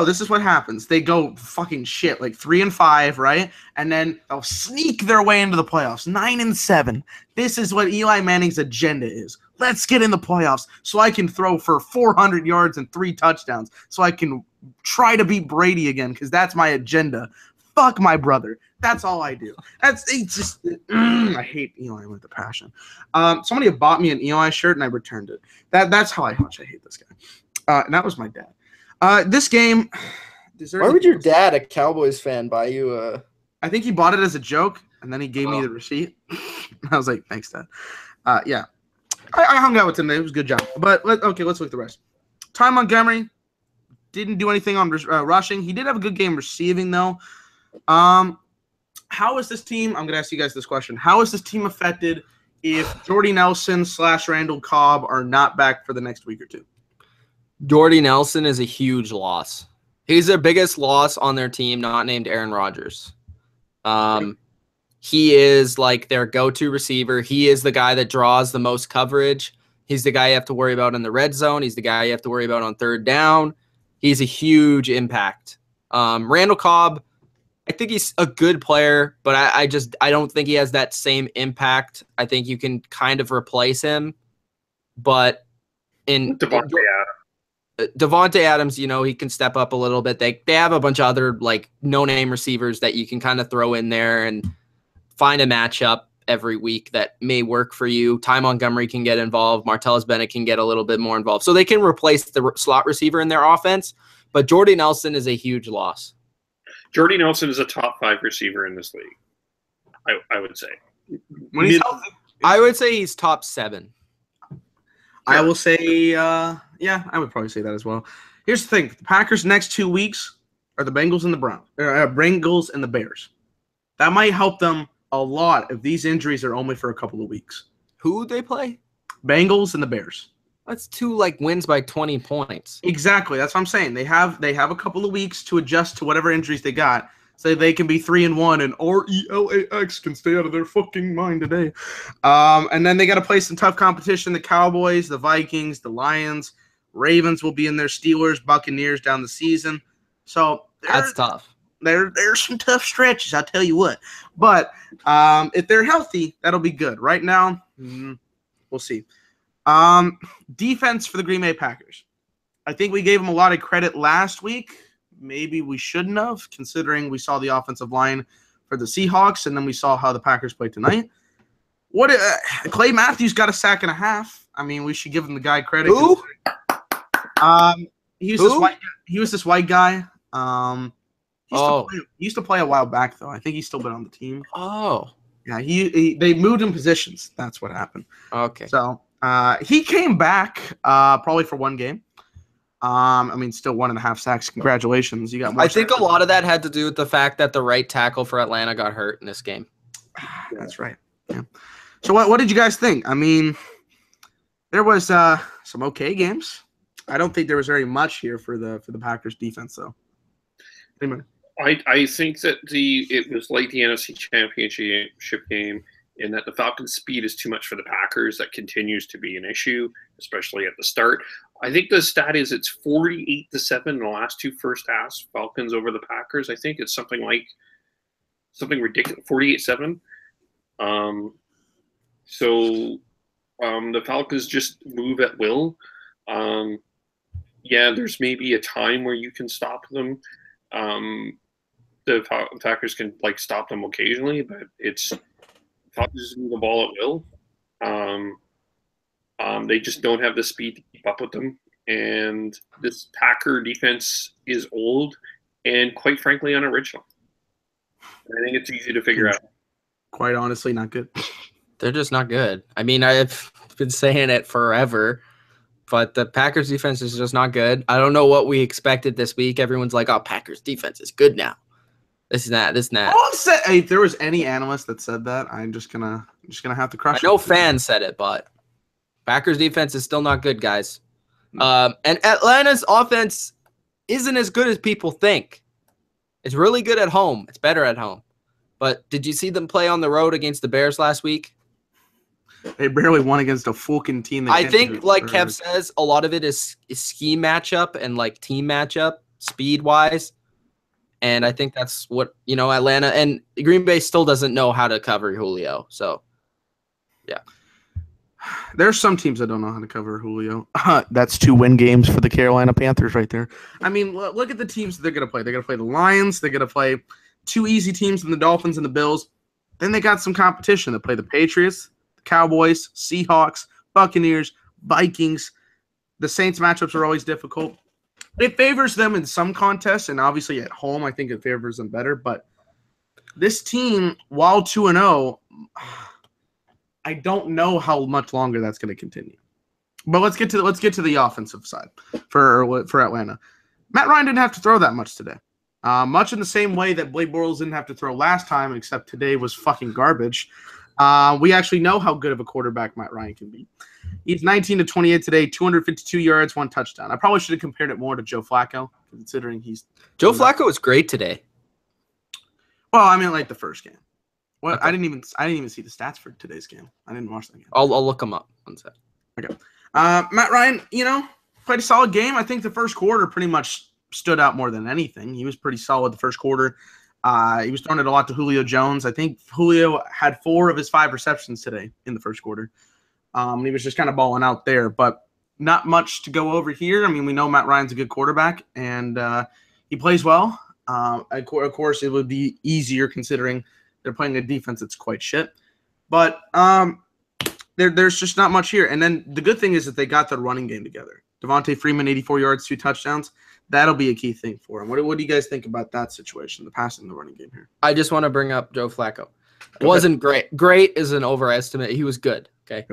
[SPEAKER 1] This is what happens. They go fucking shit, like 3-5, right? And then they'll sneak their way into the playoffs, 9-7. This is what Eli Manning's agenda is. Let's get in the playoffs so I can throw for 400 yards and 3 touchdowns so I can try to beat Brady again because that's my agenda. Fuck my brother. That's all I do. I hate Eli with a passion. Somebody had bought me an Eli shirt and I returned it. That's how much I hate this guy. And that was my dad. This game.
[SPEAKER 2] Why would your dad, a Cowboys fan, buy you
[SPEAKER 1] I think he bought it as a joke and then he gave me the receipt. I was like, thanks, Dad. Yeah. I hung out with him. It was a good job. But let's look at the rest. Ty Montgomery didn't do anything on rushing. He did have a good game receiving, though. How is this team – I'm going to ask you guys this question. How is this team affected if Jordy Nelson / Randall Cobb are not back for the next week or 2?
[SPEAKER 2] Jordy Nelson is a huge loss. He's their biggest loss on their team, not named Aaron Rodgers. He is like their go-to receiver. He is the guy that draws the most coverage. He's the guy you have to worry about in the red zone. He's the guy you have to worry about on 3rd down. He's a huge impact. Randall Cobb, I think he's a good player, but I don't think he has that same impact. I think you can kind of replace him, but Devonta Adams, he can step up a little bit. They have a bunch of other like no-name receivers that you can kind of throw in there and find a matchup every week that may work for you. Ty Montgomery can get involved. Martellus Bennett can get a little bit more involved. So they can replace the slot receiver in their offense, but Jordy Nelson is a huge loss.
[SPEAKER 3] Jordy Nelson is a top 5 receiver in this league, I would say.
[SPEAKER 1] When he's healthy,
[SPEAKER 2] I would say he's top 7.
[SPEAKER 1] I will say, I would probably say that as well. Here's the thing: the Packers' next 2 weeks are the Bengals and the Bengals and the Bears. That might help them a lot if these injuries are only for a couple of weeks.
[SPEAKER 2] Who would they play?
[SPEAKER 1] Bengals and the Bears.
[SPEAKER 2] That's 2 wins by 20 points.
[SPEAKER 1] Exactly. That's what I'm saying. They have a couple of weeks to adjust to whatever injuries they got, so they can be 3-1 and RELAX can stay out of their fucking mind today. And then they got to play some tough competition: the Cowboys, the Vikings, the Lions, Ravens will be in there, Steelers, Buccaneers down the season. So
[SPEAKER 2] that's tough.
[SPEAKER 1] There's some tough stretches, I'll tell you what. But if they're healthy, that'll be good. Right now, we'll see. Defense for the Green Bay Packers. I think we gave them a lot of credit last week. Maybe we shouldn't have, considering we saw the offensive line for the Seahawks, and then we saw how the Packers played tonight. Clay Matthews got a sack and a half. I mean, we should give him the guy credit.
[SPEAKER 2] Who?
[SPEAKER 1] He was this white guy. He used to play a while back, though. I think he's still been on the team.
[SPEAKER 2] Oh.
[SPEAKER 1] Yeah, they moved him positions. That's what happened.
[SPEAKER 2] Okay.
[SPEAKER 1] So he came back probably for 1 game. Still 1.5 sacks. Congratulations. You got more.
[SPEAKER 2] I think a lot of that had to do with the fact that the right tackle for Atlanta got hurt in this game.
[SPEAKER 1] That's right. Yeah. So what did you guys think? I mean, there was some okay games. I don't think there was very much here for the Packers defense, though. Anyway.
[SPEAKER 3] I think that it was like the NFC Championship game in that the Falcons' speed is too much for the Packers. That continues to be an issue, especially at the start. I think the stat is it's 48-7 in the last 2 first halves, Falcons over the Packers. I think it's something ridiculous, 48-7. The Falcons just move at will. There's maybe a time where you can stop them. The Packers can stop them occasionally, but it's Falcons just move the ball at will. They just don't have the speed to keep up with them. And this Packer defense is old and, quite frankly, unoriginal. I think it's easy to figure out.
[SPEAKER 1] Quite honestly, not good.
[SPEAKER 2] They're just not good. I mean, I've been saying it forever, but the Packers defense is just not good. I don't know what we expected this week. Everyone's like, oh, Packers defense is good now. This and that.
[SPEAKER 1] Hey, if there was any analyst that said that, I'm just gonna have to crush it.
[SPEAKER 2] No fan said it, but Packers defense is still not good, guys. And Atlanta's offense isn't as good as people think. It's really good at home. It's better at home. But did you see them play on the road against the Bears last week?
[SPEAKER 1] They barely won against a fucking team.
[SPEAKER 2] I think, like Kev says, a lot of it is scheme matchup and team matchup, speed-wise. And I think that's what, Atlanta and Green Bay still doesn't know how to cover Julio. So, yeah.
[SPEAKER 1] There's some teams that don't know how to cover Julio. That's 2 win games for the Carolina Panthers right there. I mean, look at the teams that they're going to play. They're going to play the Lions. They're going to play 2 easy teams in the Dolphins and the Bills. Then they got some competition. They play the Patriots, the Cowboys, Seahawks, Buccaneers, Vikings. The Saints matchups are always difficult. It favors them in some contests, and obviously at home, I think it favors them better. But this team, while 2-0, I don't know how much longer that's going to continue. But let's get to the offensive side for Atlanta. Matt Ryan didn't have to throw that much today. Much in the same way that Blake Bortles didn't have to throw last time, except today was fucking garbage. We actually know how good of a quarterback Matt Ryan can be. He's 19-28 today, 252 yards, 1 touchdown. I probably should have compared it more to Joe Flacco, considering
[SPEAKER 2] Joe Flacco was great today.
[SPEAKER 1] Well, I mean, the first game. Well, okay. I didn't even see the stats for today's game. I didn't watch that game.
[SPEAKER 2] I'll look them up. One sec.
[SPEAKER 1] Okay. Matt Ryan, played a solid game. I think the first quarter pretty much stood out more than anything. He was pretty solid the first quarter. He was throwing it a lot to Julio Jones. I think Julio had 4 of his 5 receptions today in the first quarter. And he was just kind of balling out there, but not much to go over here. I mean, we know Matt Ryan's a good quarterback, and he plays well. Of course, it would be easier considering they're playing a defense that's quite shit. But there's just not much here. And then the good thing is that they got the running game together. Devonta Freeman, 84 yards, 2 touchdowns. That'll be a key thing for him. What do you guys think about that situation, the passing and the running game here?
[SPEAKER 2] I just want to bring up Joe Flacco. Wasn't great. Great is an overestimate. He was good. Okay.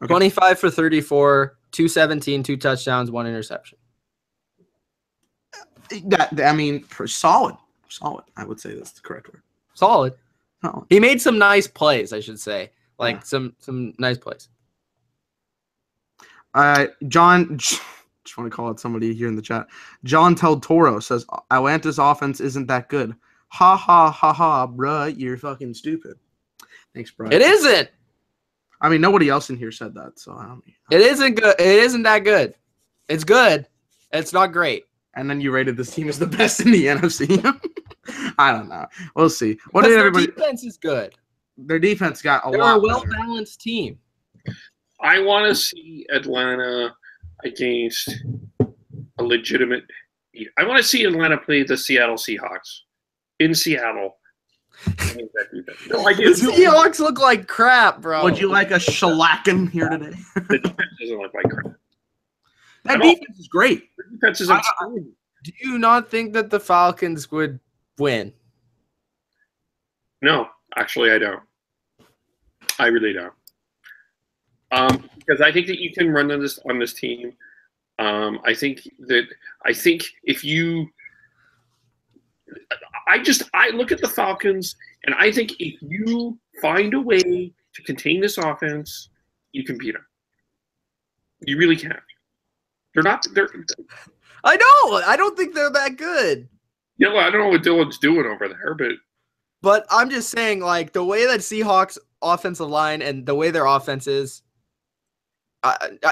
[SPEAKER 2] 25 for 34, 217, 2 touchdowns, 1 interception.
[SPEAKER 1] Solid. Solid. I would say that's the correct word.
[SPEAKER 2] Solid. He made some nice plays, I should say. Some nice plays.
[SPEAKER 1] John, just want to call out somebody here in the chat. John Tel Toro says Atlanta's offense isn't that good. Ha ha ha ha, bruh, you're fucking stupid. Thanks, bro.
[SPEAKER 2] It isn't.
[SPEAKER 1] I mean, nobody else in here said that, so I don't.
[SPEAKER 2] It isn't good. It isn't that good. It's good. It's not great.
[SPEAKER 1] And then you rated this team as the best in the NFC. I don't know. We'll see.
[SPEAKER 2] Their defense is good.
[SPEAKER 1] Their defense got a lot.
[SPEAKER 2] They're a well-balanced team.
[SPEAKER 3] I want to see Atlanta against a legitimate. I want to see Atlanta play the Seattle Seahawks in Seattle.
[SPEAKER 2] No, I do. The Seahawks look like crap, bro.
[SPEAKER 1] Would you like a shellacking here today?
[SPEAKER 3] The defense doesn't look like crap.
[SPEAKER 1] That defense is great.
[SPEAKER 3] The defense is insane.
[SPEAKER 2] Do you not think that the Falcons would win?
[SPEAKER 3] No, actually, I don't. I really don't. Because I think that you can run on this team. I think if you, I look at the Falcons, and I think if you find a way to contain this offense, you can beat them. You really can.
[SPEAKER 2] I know. I don't think they're that good.
[SPEAKER 3] Yeah, well, I don't know what Dylan's doing over there,
[SPEAKER 2] but I'm just saying, like, the way that Seahawks offensive line and the way their offense is,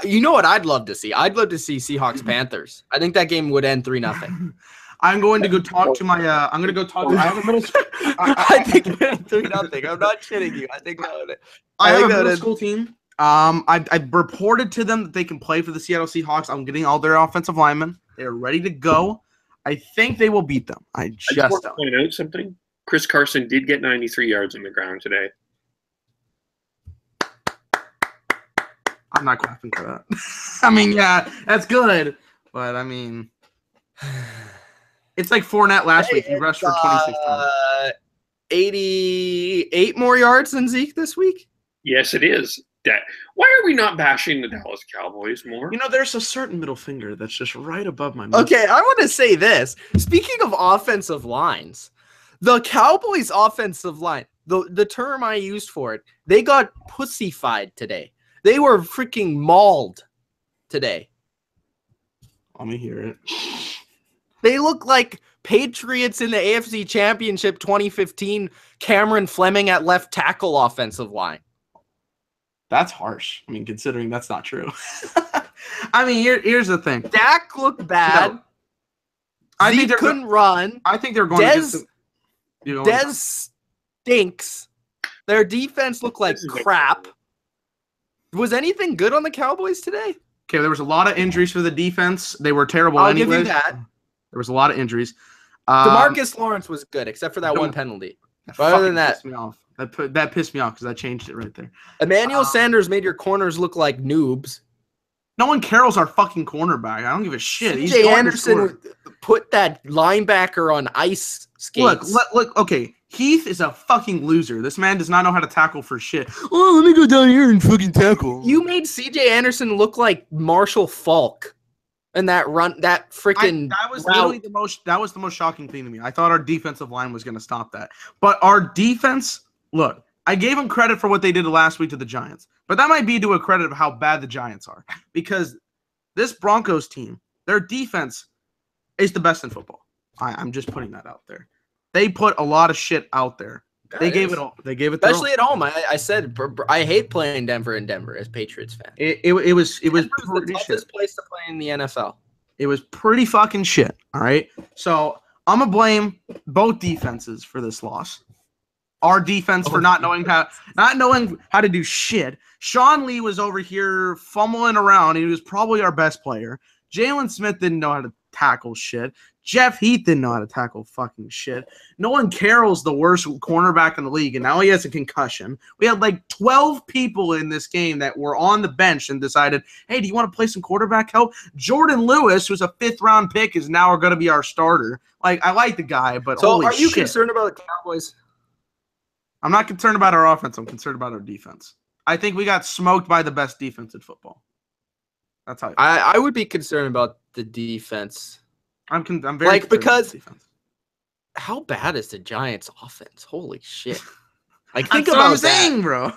[SPEAKER 2] you know what I'd love to see? I'd love to see Seahawks Panthers. I think that game would end 3-0.
[SPEAKER 1] I'm going to go talk to my. I'm going to go talk to. I have a middle school.
[SPEAKER 2] I think it would end 3-0. I'm not kidding you. I think that would.
[SPEAKER 1] I have a middle school team. I reported to them that they can play for the Seattle Seahawks. I'm getting all their offensive linemen. They're ready to go. I think they will beat them. I just
[SPEAKER 3] want to point out something. Chris Carson did get 93 yards on the ground today.
[SPEAKER 1] I'm not clapping for that. I mean, yeah, that's good. But, I mean, it's like Fournette last week. He rushed for 26 times.
[SPEAKER 2] 88 more yards than Zeke this week?
[SPEAKER 3] Yes, it is. Why are we not bashing the Dallas Cowboys more?
[SPEAKER 1] You know, there's a certain middle finger that's just right above my mouth.
[SPEAKER 2] Okay, I want to say this. Speaking of offensive lines, the Cowboys' offensive line, the term I used for it, they got pussified today. They were freaking mauled today.
[SPEAKER 1] Let me hear it.
[SPEAKER 2] They look like Patriots in the AFC Championship 2015 Cameron Fleming at left tackle offensive line.
[SPEAKER 1] That's harsh. I mean, considering that's not true. I mean, here's the thing.
[SPEAKER 2] Dak looked bad.
[SPEAKER 1] No. I think they
[SPEAKER 2] couldn't run.
[SPEAKER 1] I think they're going to get
[SPEAKER 2] Dez stinks. Their defense looked like crap. Was anything good on the Cowboys today?
[SPEAKER 1] Okay, there was a lot of injuries for the defense. They were terrible
[SPEAKER 2] I'll
[SPEAKER 1] anyways.
[SPEAKER 2] give you that.
[SPEAKER 1] There was a lot of injuries.
[SPEAKER 2] DeMarcus Lawrence was good, except for that one penalty. But other than that,
[SPEAKER 1] pissed me off. That pissed me off because I changed it right there.
[SPEAKER 2] Emmanuel Sanders made your corners look like noobs.
[SPEAKER 1] No one carols our fucking cornerback. I don't give a shit.
[SPEAKER 2] CJ Anderson put that linebacker on ice skates.
[SPEAKER 1] Look. Okay, Heath is a fucking loser. This man does not know how to tackle for shit. Oh, let me go down here and fucking tackle.
[SPEAKER 2] You made CJ Anderson look like Marshall Faulk. And that freaking
[SPEAKER 1] that was literally the most shocking thing to me. I thought our defensive line was going to stop that. But our defense, look, I gave them credit for what they did last week to the Giants. But that might be to a credit of how bad the Giants are. Because this Broncos team, their defense is the best in football. I'm just putting that out there. They put a lot of shit out there. They gave it all. They gave it,
[SPEAKER 2] especially at home. I said I hate playing Denver in Denver as Patriots fan.
[SPEAKER 1] It was
[SPEAKER 2] the toughest place to play in the NFL.
[SPEAKER 1] It was pretty fucking shit. All right. So I'm going to blame both defenses for this loss. Our defense for not knowing how to do shit. Sean Lee was over here fumbling around. He was probably our best player. Jalen Smith didn't know how to tackle shit. Jeff Heath didn't know how to tackle fucking shit. Nolan Carroll's the worst cornerback in the league, and now he has a concussion. We had like 12 people in this game that were on the bench and decided, hey, do you want to play some quarterback help? Jordan Lewis, who's a 5th-round pick, is now going to be our starter. Like, I like the guy, but
[SPEAKER 2] so
[SPEAKER 1] holy
[SPEAKER 2] are you
[SPEAKER 1] shit.
[SPEAKER 2] concerned about the Cowboys?
[SPEAKER 1] I'm not concerned about our offense. I'm concerned about our defense. I think we got smoked by the best defense in football. That's how
[SPEAKER 2] I would be concerned about the defense.
[SPEAKER 1] I'm very concerned
[SPEAKER 2] because
[SPEAKER 1] about the defense.
[SPEAKER 2] How bad is the Giants' offense? Holy shit! Like think
[SPEAKER 1] That's
[SPEAKER 2] about
[SPEAKER 1] what I'm saying, bro.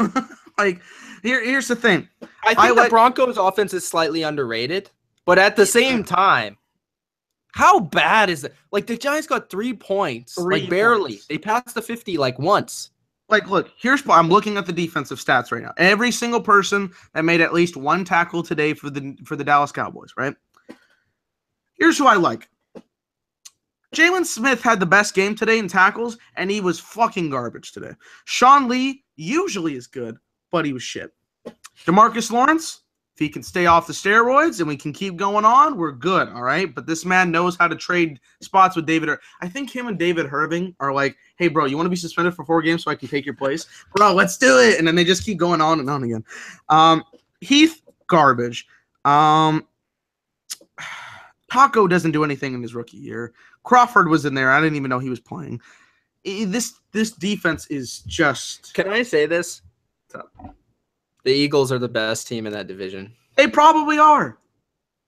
[SPEAKER 1] Like here's the thing.
[SPEAKER 2] I think the Broncos' offense is slightly underrated, but at the same time, how bad is it? Like the Giants got 3 points, barely. Points. They passed the 50 once.
[SPEAKER 1] Like, look, I'm looking at the defensive stats right now. Every single person that made at least one tackle today for the Dallas Cowboys, right? Here's who I like. Jalen Smith had the best game today in tackles, and he was fucking garbage today. Sean Lee usually is good, but he was shit. DeMarcus Lawrence, if he can stay off the steroids and we can keep going on, we're good, all right? But this man knows how to trade spots with David. I think him and David Irving are like, hey, bro, you want to be suspended for 4 games so I can take your place? Bro, let's do it. And then they just keep going on and on again. Heath, garbage. Taco doesn't do anything in his rookie year. Crawford was in there. I didn't even know he was playing. This defense is just...
[SPEAKER 2] Can I say this? The Eagles are the best team in that division.
[SPEAKER 1] They probably are.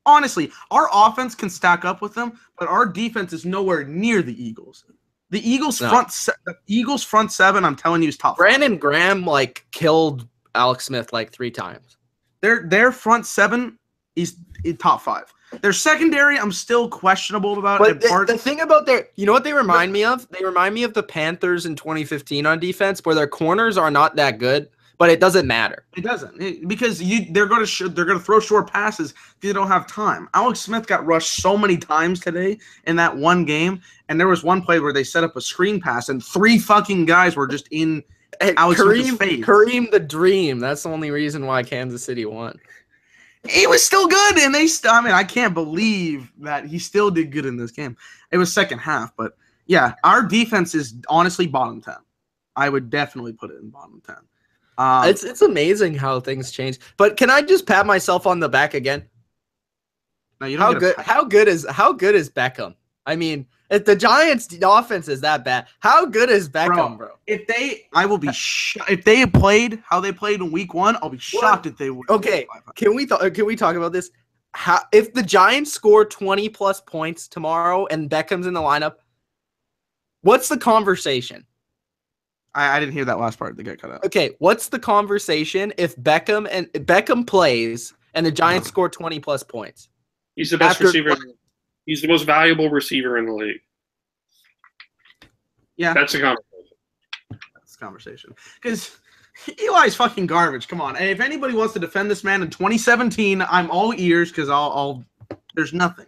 [SPEAKER 1] Honestly, our offense can stack up with them, but our defense is nowhere near the Eagles. The Eagles' front seven, I'm telling you, is top 5.
[SPEAKER 2] Brandon Graham killed Alex Smith 3 times.
[SPEAKER 1] Their front seven is in top 5. Their secondary, I'm still questionable about.
[SPEAKER 2] But the thing about you know what they remind me of? They remind me of the Panthers in 2015 on defense, where their corners are not that good, but it doesn't matter.
[SPEAKER 1] It doesn't because they're going to throw short passes if they don't have time. Alex Smith got rushed so many times today in that one game, and there was one play where they set up a screen pass, and 3 fucking guys were just in Alex Smith's face.
[SPEAKER 2] Kareem the Dream. That's the only reason why Kansas City won.
[SPEAKER 1] He was still good, and I can't believe that he still did good in this game. It was second half, but yeah, our defense is honestly bottom 10. I would definitely put it in bottom 10.
[SPEAKER 2] It's amazing how things change. But can I just pat myself on the back again?
[SPEAKER 1] No, you don't.
[SPEAKER 2] How good is Beckham? I mean, if the Giants' offense is that bad, how good is Beckham, bro?
[SPEAKER 1] If they played how they played in week 1, I'll be shocked if they would.
[SPEAKER 2] Okay, can we talk about this? If the Giants score 20+ points tomorrow and Beckham's in the lineup, what's the conversation?
[SPEAKER 1] I didn't hear that last part. The guy cut out.
[SPEAKER 2] Okay, what's the conversation if Beckham plays and the Giants score 20+ points?
[SPEAKER 3] He's the best receiver. He's the most valuable receiver in the league.
[SPEAKER 1] Yeah.
[SPEAKER 3] That's a conversation.
[SPEAKER 1] That's a conversation. Because Eli's fucking garbage. Come on. And if anybody wants to defend this man in 2017, I'm all ears because I'll there's nothing.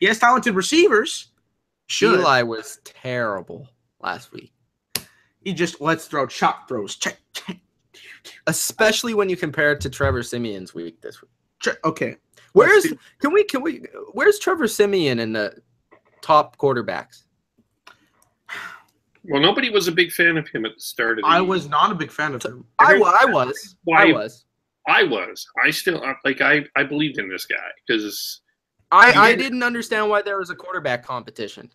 [SPEAKER 1] He has talented receivers.
[SPEAKER 2] Eli was terrible last week.
[SPEAKER 1] He just lets throw chop throws. Check.
[SPEAKER 2] Especially when you compare it to Trevor Siemian's week this week.
[SPEAKER 1] Okay.
[SPEAKER 2] Where's Trevor Siemian in the top quarterbacks?
[SPEAKER 3] Well, nobody was a big fan of him at the start of the year.
[SPEAKER 1] I was not a big fan of him.
[SPEAKER 2] I was.
[SPEAKER 3] I still I believed in this guy because
[SPEAKER 2] I didn't understand why there was a quarterback competition.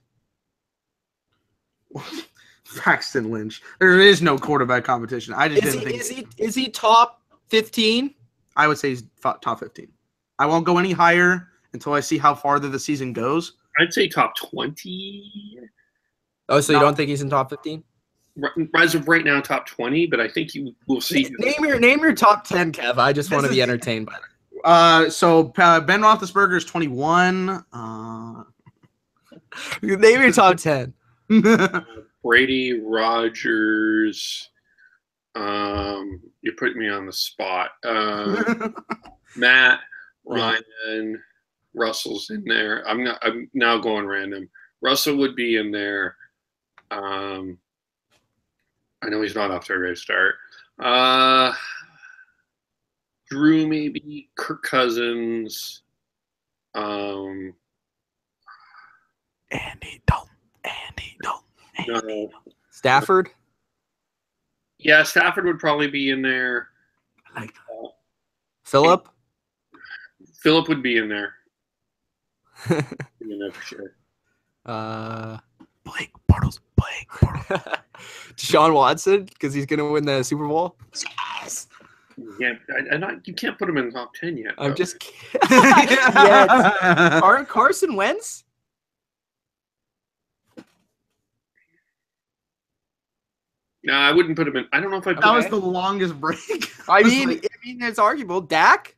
[SPEAKER 1] Paxton Lynch. There is no quarterback competition. I just didn't think.
[SPEAKER 2] Is he top 15?
[SPEAKER 1] I would say he's top 15. I won't go any higher until I see how farther the season goes.
[SPEAKER 3] I'd say top 20.
[SPEAKER 2] Oh, so you don't think he's in top 15?
[SPEAKER 3] As of right now, top 20, but I think you will see.
[SPEAKER 2] Name your top 10, Kev. I just want to be entertained by that.
[SPEAKER 1] So Ben Roethlisberger is 21.
[SPEAKER 2] Name your top 10.
[SPEAKER 3] Brady, Rodgers. You're putting me on the spot. Matt, Ryan, Russell's in there. I'm now going random. Russell would be in there. I know he's not off to a great start. Drew, maybe. Kirk Cousins.
[SPEAKER 1] Andy Dalton.
[SPEAKER 3] No.
[SPEAKER 2] Stafford.
[SPEAKER 3] Yeah, Stafford would probably be in there.
[SPEAKER 1] I like that.
[SPEAKER 2] Phillip.
[SPEAKER 3] Phillip would be in there. For sure.
[SPEAKER 1] Blake Bortles.
[SPEAKER 2] Deshaun Watson, because he's gonna win the Super Bowl.
[SPEAKER 1] Yes.
[SPEAKER 3] Yeah, you can't put him in the top 10 yet.
[SPEAKER 2] I'm just kidding. Yes. Carson Wentz.
[SPEAKER 3] No, I wouldn't put him in. I don't know if I'd put
[SPEAKER 1] That was the longest break.
[SPEAKER 2] I mean, it's arguable. Dak.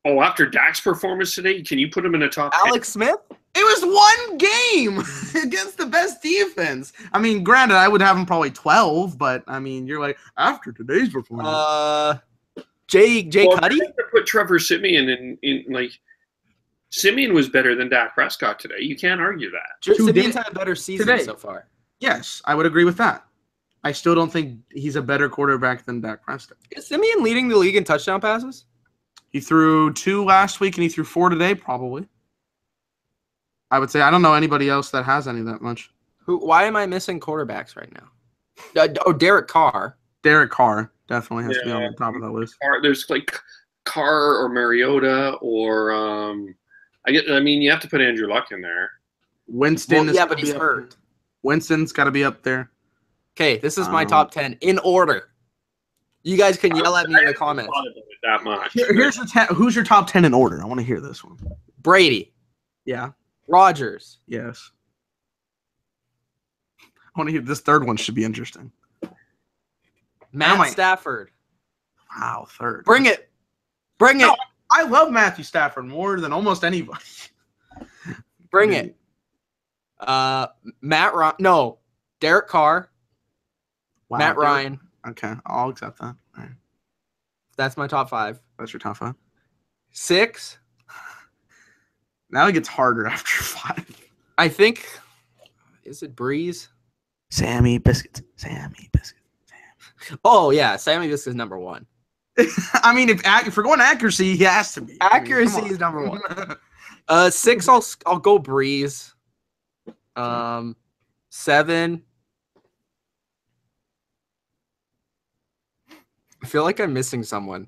[SPEAKER 3] Oh, after Dak's performance today, can you put him in a top 10?
[SPEAKER 2] Alex Smith.
[SPEAKER 1] It was one game against the best defense. I mean, granted, I would have him probably 12, but I mean, you're like, after today's performance.
[SPEAKER 2] Jay Cuddy?
[SPEAKER 3] Put Trevor Siemian in like Siemian was better than Dak Prescott today. You can't argue that.
[SPEAKER 2] Siemian's had a better season so far.
[SPEAKER 1] Yes, I would agree with that. I still don't think he's a better quarterback than Dak Prescott.
[SPEAKER 2] Is Siemian leading the league in touchdown passes?
[SPEAKER 1] He threw 2 last week and he threw 4 today, probably. I would say I don't know anybody else that has any that much.
[SPEAKER 2] Why am I missing quarterbacks right now? Derek Carr.
[SPEAKER 1] Derek Carr definitely has to be on the top of that list.
[SPEAKER 3] There's like Carr or Mariota or I mean you have to put Andrew Luck in there.
[SPEAKER 1] Winston.
[SPEAKER 2] But he's hurt.
[SPEAKER 1] Winston's got to be up there.
[SPEAKER 2] Okay, this is my top 10 in order. You guys can yell at me in the comments.
[SPEAKER 3] That much.
[SPEAKER 1] Here's who's your top 10 in order? I want to hear this one.
[SPEAKER 2] Brady.
[SPEAKER 1] Yeah.
[SPEAKER 2] Rodgers.
[SPEAKER 1] Yes. I want to hear this third one. Should be interesting.
[SPEAKER 2] Matt Stafford.
[SPEAKER 1] Wow, third.
[SPEAKER 2] Bring it.
[SPEAKER 1] No, I love Matthew Stafford more than almost anybody.
[SPEAKER 2] Bring it. Derek Carr.
[SPEAKER 1] Wow,
[SPEAKER 2] Matt Ryan.
[SPEAKER 1] Okay, I'll accept that. All right.
[SPEAKER 2] That's my top 5.
[SPEAKER 1] That's your top 5.
[SPEAKER 2] 6.
[SPEAKER 1] Now it gets harder after 5.
[SPEAKER 2] I think. Is it Breeze?
[SPEAKER 1] Sammy Biscuits.
[SPEAKER 2] Oh yeah, Sammy Biscuits number 1.
[SPEAKER 1] I mean, if we're going accuracy, he has to be.
[SPEAKER 2] Accuracy is number 1. 6, I'll go Breeze. 7. I feel like I'm missing someone.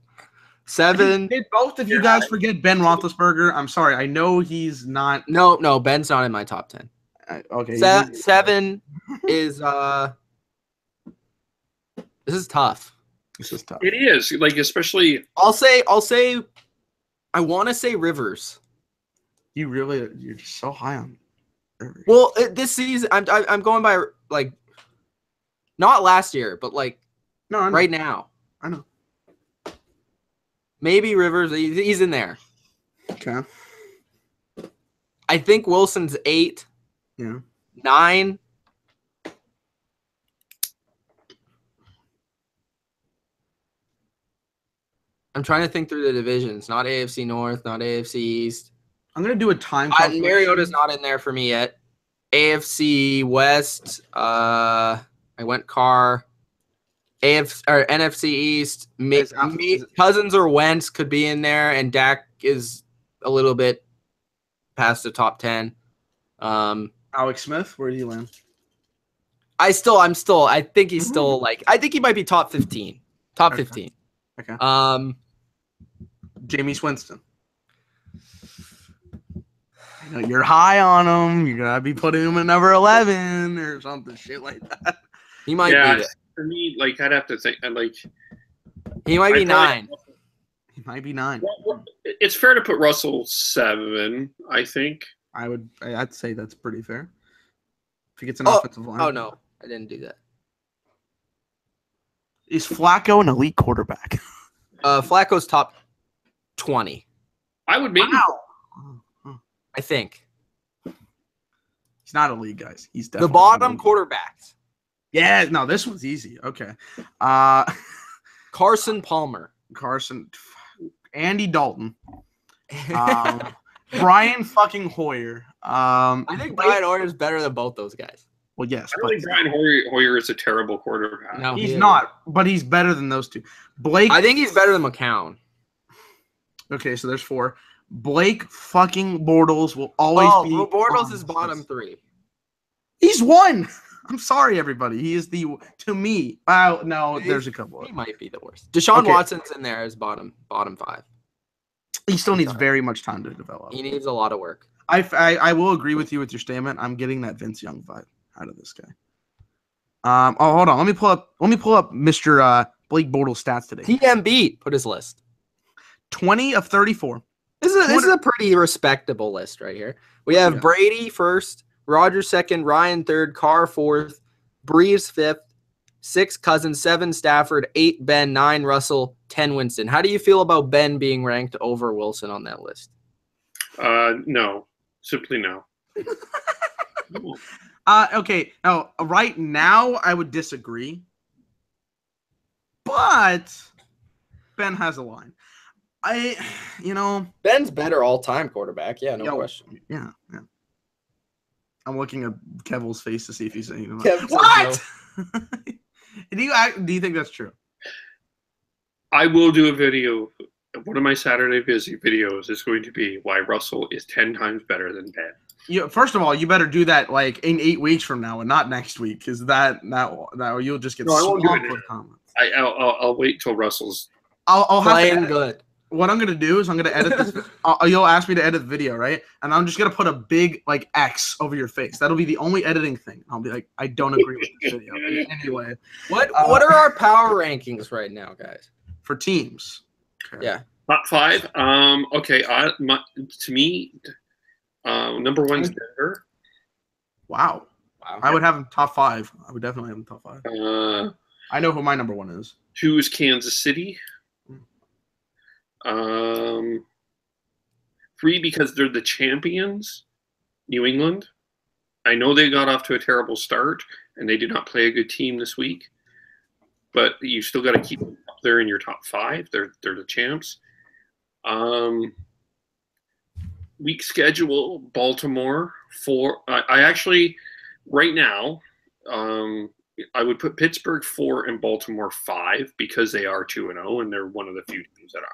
[SPEAKER 2] 7.
[SPEAKER 1] Did both of you guys forget Ben Roethlisberger? I'm sorry. I know he's not.
[SPEAKER 2] No, Ben's not in my top 10.
[SPEAKER 1] Okay.
[SPEAKER 2] 7 is This is tough.
[SPEAKER 3] It is like especially.
[SPEAKER 2] I'll say. I want to say Rivers.
[SPEAKER 1] You're just so high on Rivers.
[SPEAKER 2] Well, this season I'm going by like not last year, but like right now.
[SPEAKER 1] I know.
[SPEAKER 2] Maybe Rivers. He's in there.
[SPEAKER 1] Okay.
[SPEAKER 2] I think Wilson's 8.
[SPEAKER 1] Yeah.
[SPEAKER 2] 9. I'm trying to think through the divisions. Not AFC North, not AFC East.
[SPEAKER 1] I'm gonna do a time.
[SPEAKER 2] Mariota's not in there for me yet. AFC West. I went Carr. NFC East. Cousins or Wentz could be in there, and Dak is a little bit past the top 10.
[SPEAKER 1] Alex Smith, where do you land?
[SPEAKER 2] I think he's still like. I think he might be top 15. Top 15.
[SPEAKER 1] Okay. Jameis Winston. You're high on him. You gotta be putting him at number 11 or something, shit like that.
[SPEAKER 2] He might be it.
[SPEAKER 3] For me, like I'd have to think, like
[SPEAKER 2] he might be 9.
[SPEAKER 1] He might be 9.
[SPEAKER 3] Well, it's fair to put Russell 7. I think.
[SPEAKER 1] I'd say that's pretty fair. If he gets an offensive line.
[SPEAKER 2] Oh no, I didn't do that.
[SPEAKER 1] Is Flacco an elite quarterback?
[SPEAKER 2] Flacco's top 20.
[SPEAKER 3] I would maybe.
[SPEAKER 1] Wow.
[SPEAKER 2] I think.
[SPEAKER 1] He's not elite, guys. He's definitely
[SPEAKER 2] the bottom quarterbacks.
[SPEAKER 1] Yeah, no, this one's easy. Okay.
[SPEAKER 2] Carson Palmer.
[SPEAKER 1] Andy Dalton. Brian fucking Hoyer.
[SPEAKER 2] I think Brian Hoyer is better than both those guys.
[SPEAKER 1] Well, yes.
[SPEAKER 3] I don't think Brian Hoyer is a terrible quarterback.
[SPEAKER 2] No,
[SPEAKER 1] he's not, but he's better than those two. Blake.
[SPEAKER 2] I think he's better than McCown.
[SPEAKER 1] Okay, so there's 4. Blake fucking Bortles will always be.
[SPEAKER 2] Bortles is bottom 3.
[SPEAKER 1] He's 1. I'm sorry, everybody. He is to me. No, there's a couple.
[SPEAKER 2] He might be the worst. Deshaun Watson's in there as bottom 5.
[SPEAKER 1] He still needs very much time to develop.
[SPEAKER 2] He needs a lot of work.
[SPEAKER 1] I will agree with you with your statement. I'm getting that Vince Young vibe out of this guy. Hold on. Let me pull up Mr. Blake Bortles stats today.
[SPEAKER 2] TMB put his list.
[SPEAKER 1] 20 of 34.
[SPEAKER 2] This is a pretty respectable list right here. We have Brady first, Rodgers second, Ryan third, Carr fourth, Brees fifth, 6 Cousins, 7 Stafford, 8 Ben, 9 Russell, 10 Winston. How do you feel about Ben being ranked over Wilson on that list?
[SPEAKER 3] No, simply no.
[SPEAKER 1] Okay. Now, right now, I would disagree, but Ben has a line.
[SPEAKER 2] Ben's better all-time quarterback. Yeah, no question.
[SPEAKER 1] Yeah. I'm looking at Kevin's face to see if he's saying
[SPEAKER 2] what?
[SPEAKER 1] Do you think that's true?
[SPEAKER 3] I will do a video. One of my Saturday videos is going to be why Russell is 10 times better than Ben.
[SPEAKER 1] First of all, you better do that like in 8 weeks from now and not next week, because that you'll just get swamped with comments.
[SPEAKER 3] I'll wait till Russell's.
[SPEAKER 1] I'll have
[SPEAKER 2] playing good.
[SPEAKER 1] What I'm gonna do is I'm gonna edit this. You'll ask me to edit the video, right? And I'm just gonna put a big like X over your face. That'll be the only editing thing. I'll be like, I don't agree with this video. Anyway,
[SPEAKER 2] what are our power rankings right now, guys?
[SPEAKER 1] For teams.
[SPEAKER 2] Okay. Yeah.
[SPEAKER 3] Top 5. Okay. To me, number 1's Denver.
[SPEAKER 1] Wow. I would have him top 5. I would definitely have him top 5. I know who my number 1 is.
[SPEAKER 3] 2 is Kansas City. 3 because they're the champions, New England. I know they got off to a terrible start and they did not play a good team this week, but you still got to keep them up there in your top 5. They're the champs. Week schedule, Baltimore 4. I actually right now I would put Pittsburgh 4 and Baltimore 5 because they are 2-0 and they're one of the few teams that are.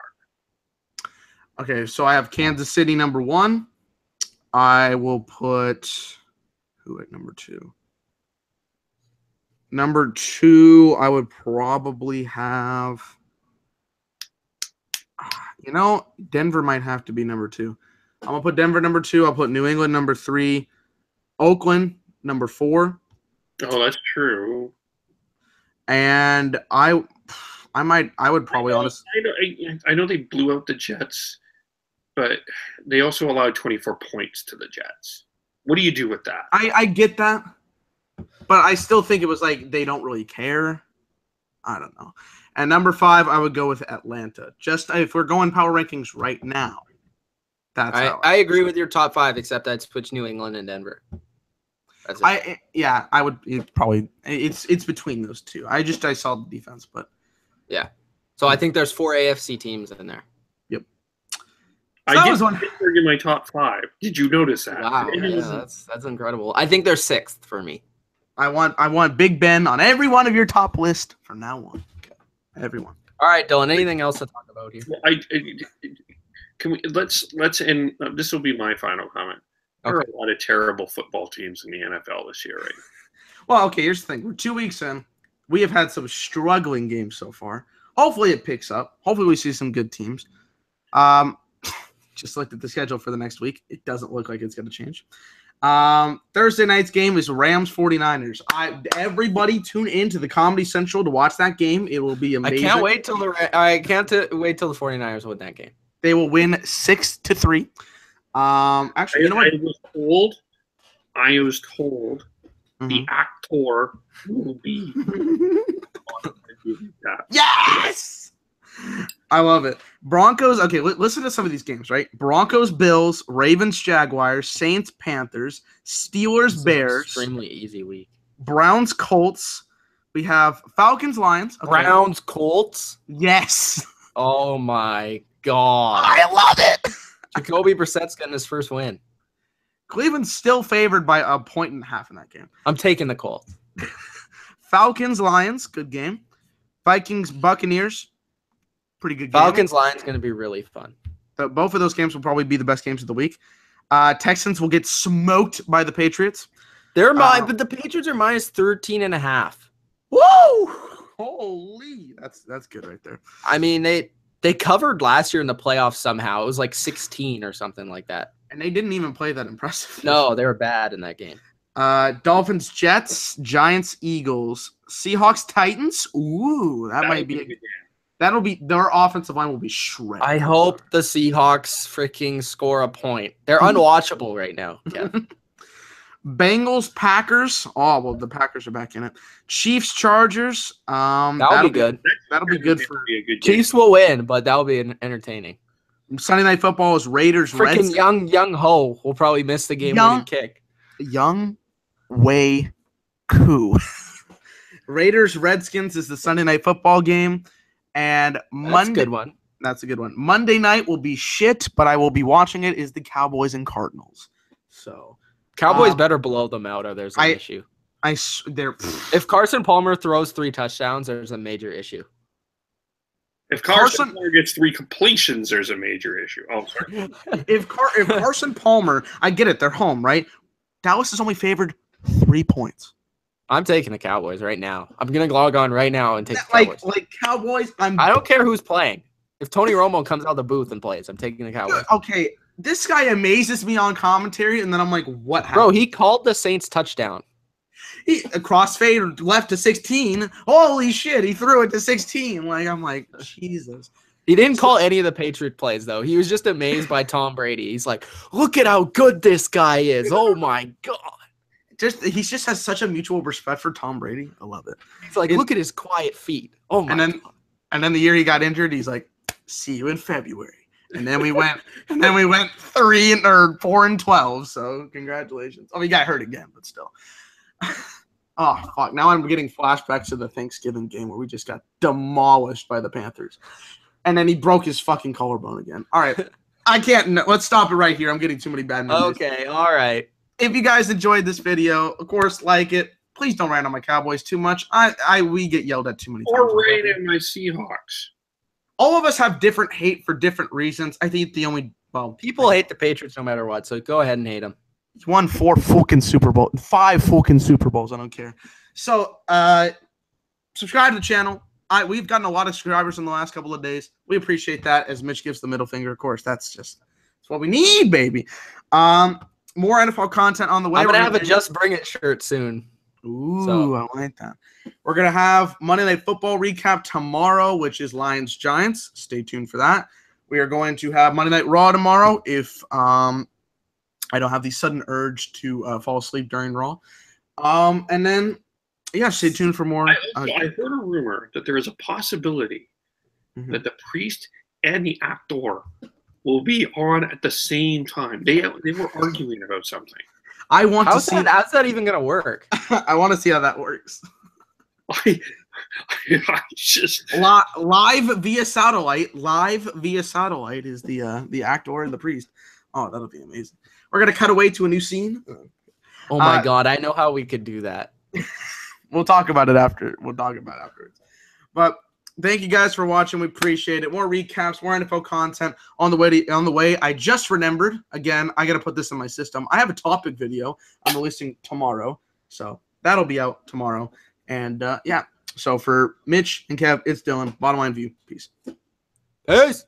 [SPEAKER 1] Okay, so I have Kansas City number 1. I will put who at number 2? Number 2, I would probably have. Denver might have to be number 2. I'm gonna put Denver number 2. I'll put New England number 3. Oakland number 4.
[SPEAKER 3] Oh, that's true.
[SPEAKER 1] And I would probably honestly.
[SPEAKER 3] I know they blew out the Jets, but they also allowed 24 points to the Jets. What do you do with that?
[SPEAKER 1] I get that, but I still think it was like they don't really care. I don't know. And number 5, I would go with Atlanta. Just if we're going power rankings right now, that's how
[SPEAKER 2] I agree with your top 5, except I'd switch New England and Denver. That's it.
[SPEAKER 1] I would probably it's between those two. I saw the defense, but
[SPEAKER 2] yeah. So I think there's 4 AFC teams in there.
[SPEAKER 1] Yep.
[SPEAKER 3] I did Pittsburgh in my top 5. Did you notice that?
[SPEAKER 2] Wow, yeah, that's incredible. I think they're 6th for me.
[SPEAKER 1] I want Big Ben on every one of your top list from now on. Okay. Everyone.
[SPEAKER 2] All right, Dylan. Anything else to talk about here?
[SPEAKER 3] Can we let's end. This will be my final comment. There are a lot of terrible football teams in the NFL this year, right?
[SPEAKER 1] Well, okay. Here's the thing: we're 2 weeks in. We have had some struggling games so far. Hopefully, it picks up. Hopefully, we see some good teams. Just looked at the schedule for the next week. It doesn't look like it's going to change. Thursday night's game is Rams 49ers. Everybody tune into the Comedy Central to watch that game. It will be amazing.
[SPEAKER 2] I can't wait till the 49ers win that game.
[SPEAKER 1] They will win 6-3. Actually, you know what?
[SPEAKER 3] I was told the actor will be.
[SPEAKER 1] Yes! I love it. Broncos. Okay, listen to some of these games, right? Broncos, Bills, Ravens, Jaguars, Saints, Panthers, Steelers, Bears.
[SPEAKER 2] Extremely easy week.
[SPEAKER 1] Browns, Colts. We have Falcons, Lions. Okay.
[SPEAKER 2] Browns, Colts.
[SPEAKER 1] Yes.
[SPEAKER 2] Oh my God.
[SPEAKER 1] I love it.
[SPEAKER 2] Jacoby Brissett's getting his first win.
[SPEAKER 1] Cleveland's still favored by 1.5 in that game.
[SPEAKER 2] I'm taking the Colts.
[SPEAKER 1] Falcons, Lions, good game. Vikings, Buccaneers, pretty good game.
[SPEAKER 2] Falcons, Lions going to be really fun.
[SPEAKER 1] Both of those games will probably be the best games of the week. Texans will get smoked by the Patriots.
[SPEAKER 2] But the Patriots are minus 13.5.
[SPEAKER 1] Whoa! Holy, that's good right there.
[SPEAKER 2] I mean, they covered last year in the playoffs somehow. It was like 16 or something like that.
[SPEAKER 1] And they didn't even play that impressive.
[SPEAKER 2] No, they were bad in that game.
[SPEAKER 1] Dolphins, Jets, Giants, Eagles, Seahawks, Titans. Ooh, that might be. That'll be their offensive line will be shredded.
[SPEAKER 2] I hope the Seahawks freaking score a point. They're unwatchable right now. Yeah.
[SPEAKER 1] Bengals, Packers. Oh, well, the Packers are back in it. Chiefs, Chargers.
[SPEAKER 2] That'll be good.
[SPEAKER 1] That'll be good for
[SPEAKER 3] a good
[SPEAKER 2] Chiefs will win, but that'll be entertaining.
[SPEAKER 1] Sunday Night Football is Raiders,
[SPEAKER 2] Freaking young Ho will probably miss the game-winning kick.
[SPEAKER 1] Young Wei Koo. Raiders, Redskins is the Sunday Night Football game. And Monday.
[SPEAKER 2] That's a good one.
[SPEAKER 1] That's a good one. Monday night will be shit, but I will be watching it, is the Cowboys and Cardinals. So
[SPEAKER 2] Cowboys better blow them out or there's an issue.
[SPEAKER 1] If
[SPEAKER 2] Carson Palmer throws 3 touchdowns, there's a major issue.
[SPEAKER 3] If Carson Palmer gets 3 completions, there's a major issue. Oh, sorry.
[SPEAKER 1] if Carson Palmer, I get it, they're home, right? Dallas is only favored 3 points.
[SPEAKER 2] I'm taking the Cowboys right now. I'm gonna log on right now and take the Cowboys.
[SPEAKER 1] Like Cowboys.
[SPEAKER 2] I don't care who's playing. If Tony Romo comes out of the booth and plays, I'm taking the Cowboys.
[SPEAKER 1] Okay, this guy amazes me on commentary, and then I'm like, what happened?
[SPEAKER 2] Bro, he called the Saints touchdown.
[SPEAKER 1] A crossfade left to 16. Holy shit, he threw it to 16. I'm like, Jesus.
[SPEAKER 2] He didn't call any of the Patriot plays, though. He was just amazed by Tom Brady. He's like, look at how good this guy is. Oh, my God.
[SPEAKER 1] He just has such a mutual respect for Tom Brady. I love it.
[SPEAKER 2] He's like, look at his quiet feet. Oh, my God.
[SPEAKER 1] And then the year he got injured, he's like, see you in February. And then we went 4-12. So congratulations. Oh, he got hurt again, but still. Oh, fuck. Now I'm getting flashbacks to the Thanksgiving game where we just got demolished by the Panthers. And then he broke his fucking collarbone again. All right. I can't. Let's stop it right here. I'm getting too many bad memories.
[SPEAKER 2] Okay. All right.
[SPEAKER 1] If you guys enjoyed this video, of course, like it. Please don't rant on my Cowboys too much. We get yelled at too many times.
[SPEAKER 3] Or rant on my Seahawks.
[SPEAKER 1] All of us have different hate for different reasons. I think the only
[SPEAKER 2] people hate the Patriots no matter what, so go ahead and hate them.
[SPEAKER 1] He's won 4 fucking Super Bowls, 5 fucking Super Bowls. I don't care. So, subscribe to the channel. We've gotten a lot of subscribers in the last couple of days. We appreciate that. As Mitch gives the middle finger, of course, that's what we need, baby. More NFL content on the way.
[SPEAKER 2] I'm gonna have a Just Bring It shirt soon.
[SPEAKER 1] Ooh, I like that. We're gonna have Monday Night Football recap tomorrow, which is Lions Giants. Stay tuned for that. We are going to have Monday Night Raw tomorrow. If I don't have the sudden urge to fall asleep during Raw, and then stay tuned for more.
[SPEAKER 3] I heard a rumor that there is a possibility that the priest and the actor will be on at the same time. They were arguing about something.
[SPEAKER 1] I want to see.
[SPEAKER 2] How's that even gonna work?
[SPEAKER 1] I want to see how that works.
[SPEAKER 3] I just
[SPEAKER 1] live via satellite. Live via satellite is the actor and the priest. Oh, that'll be amazing. We're gonna cut away to a new scene.
[SPEAKER 2] Oh my God, I know how we could do that.
[SPEAKER 1] We'll talk about it after. We'll talk about it afterwards. But thank you guys for watching. We appreciate it. More recaps, more NFL content on the way. I just remembered. Again, I got to put this in my system. I have a topic video I'm releasing tomorrow. So that'll be out tomorrow. And so for Mitch and Kev, it's Dylan. Bottom line view. Peace.
[SPEAKER 2] Peace.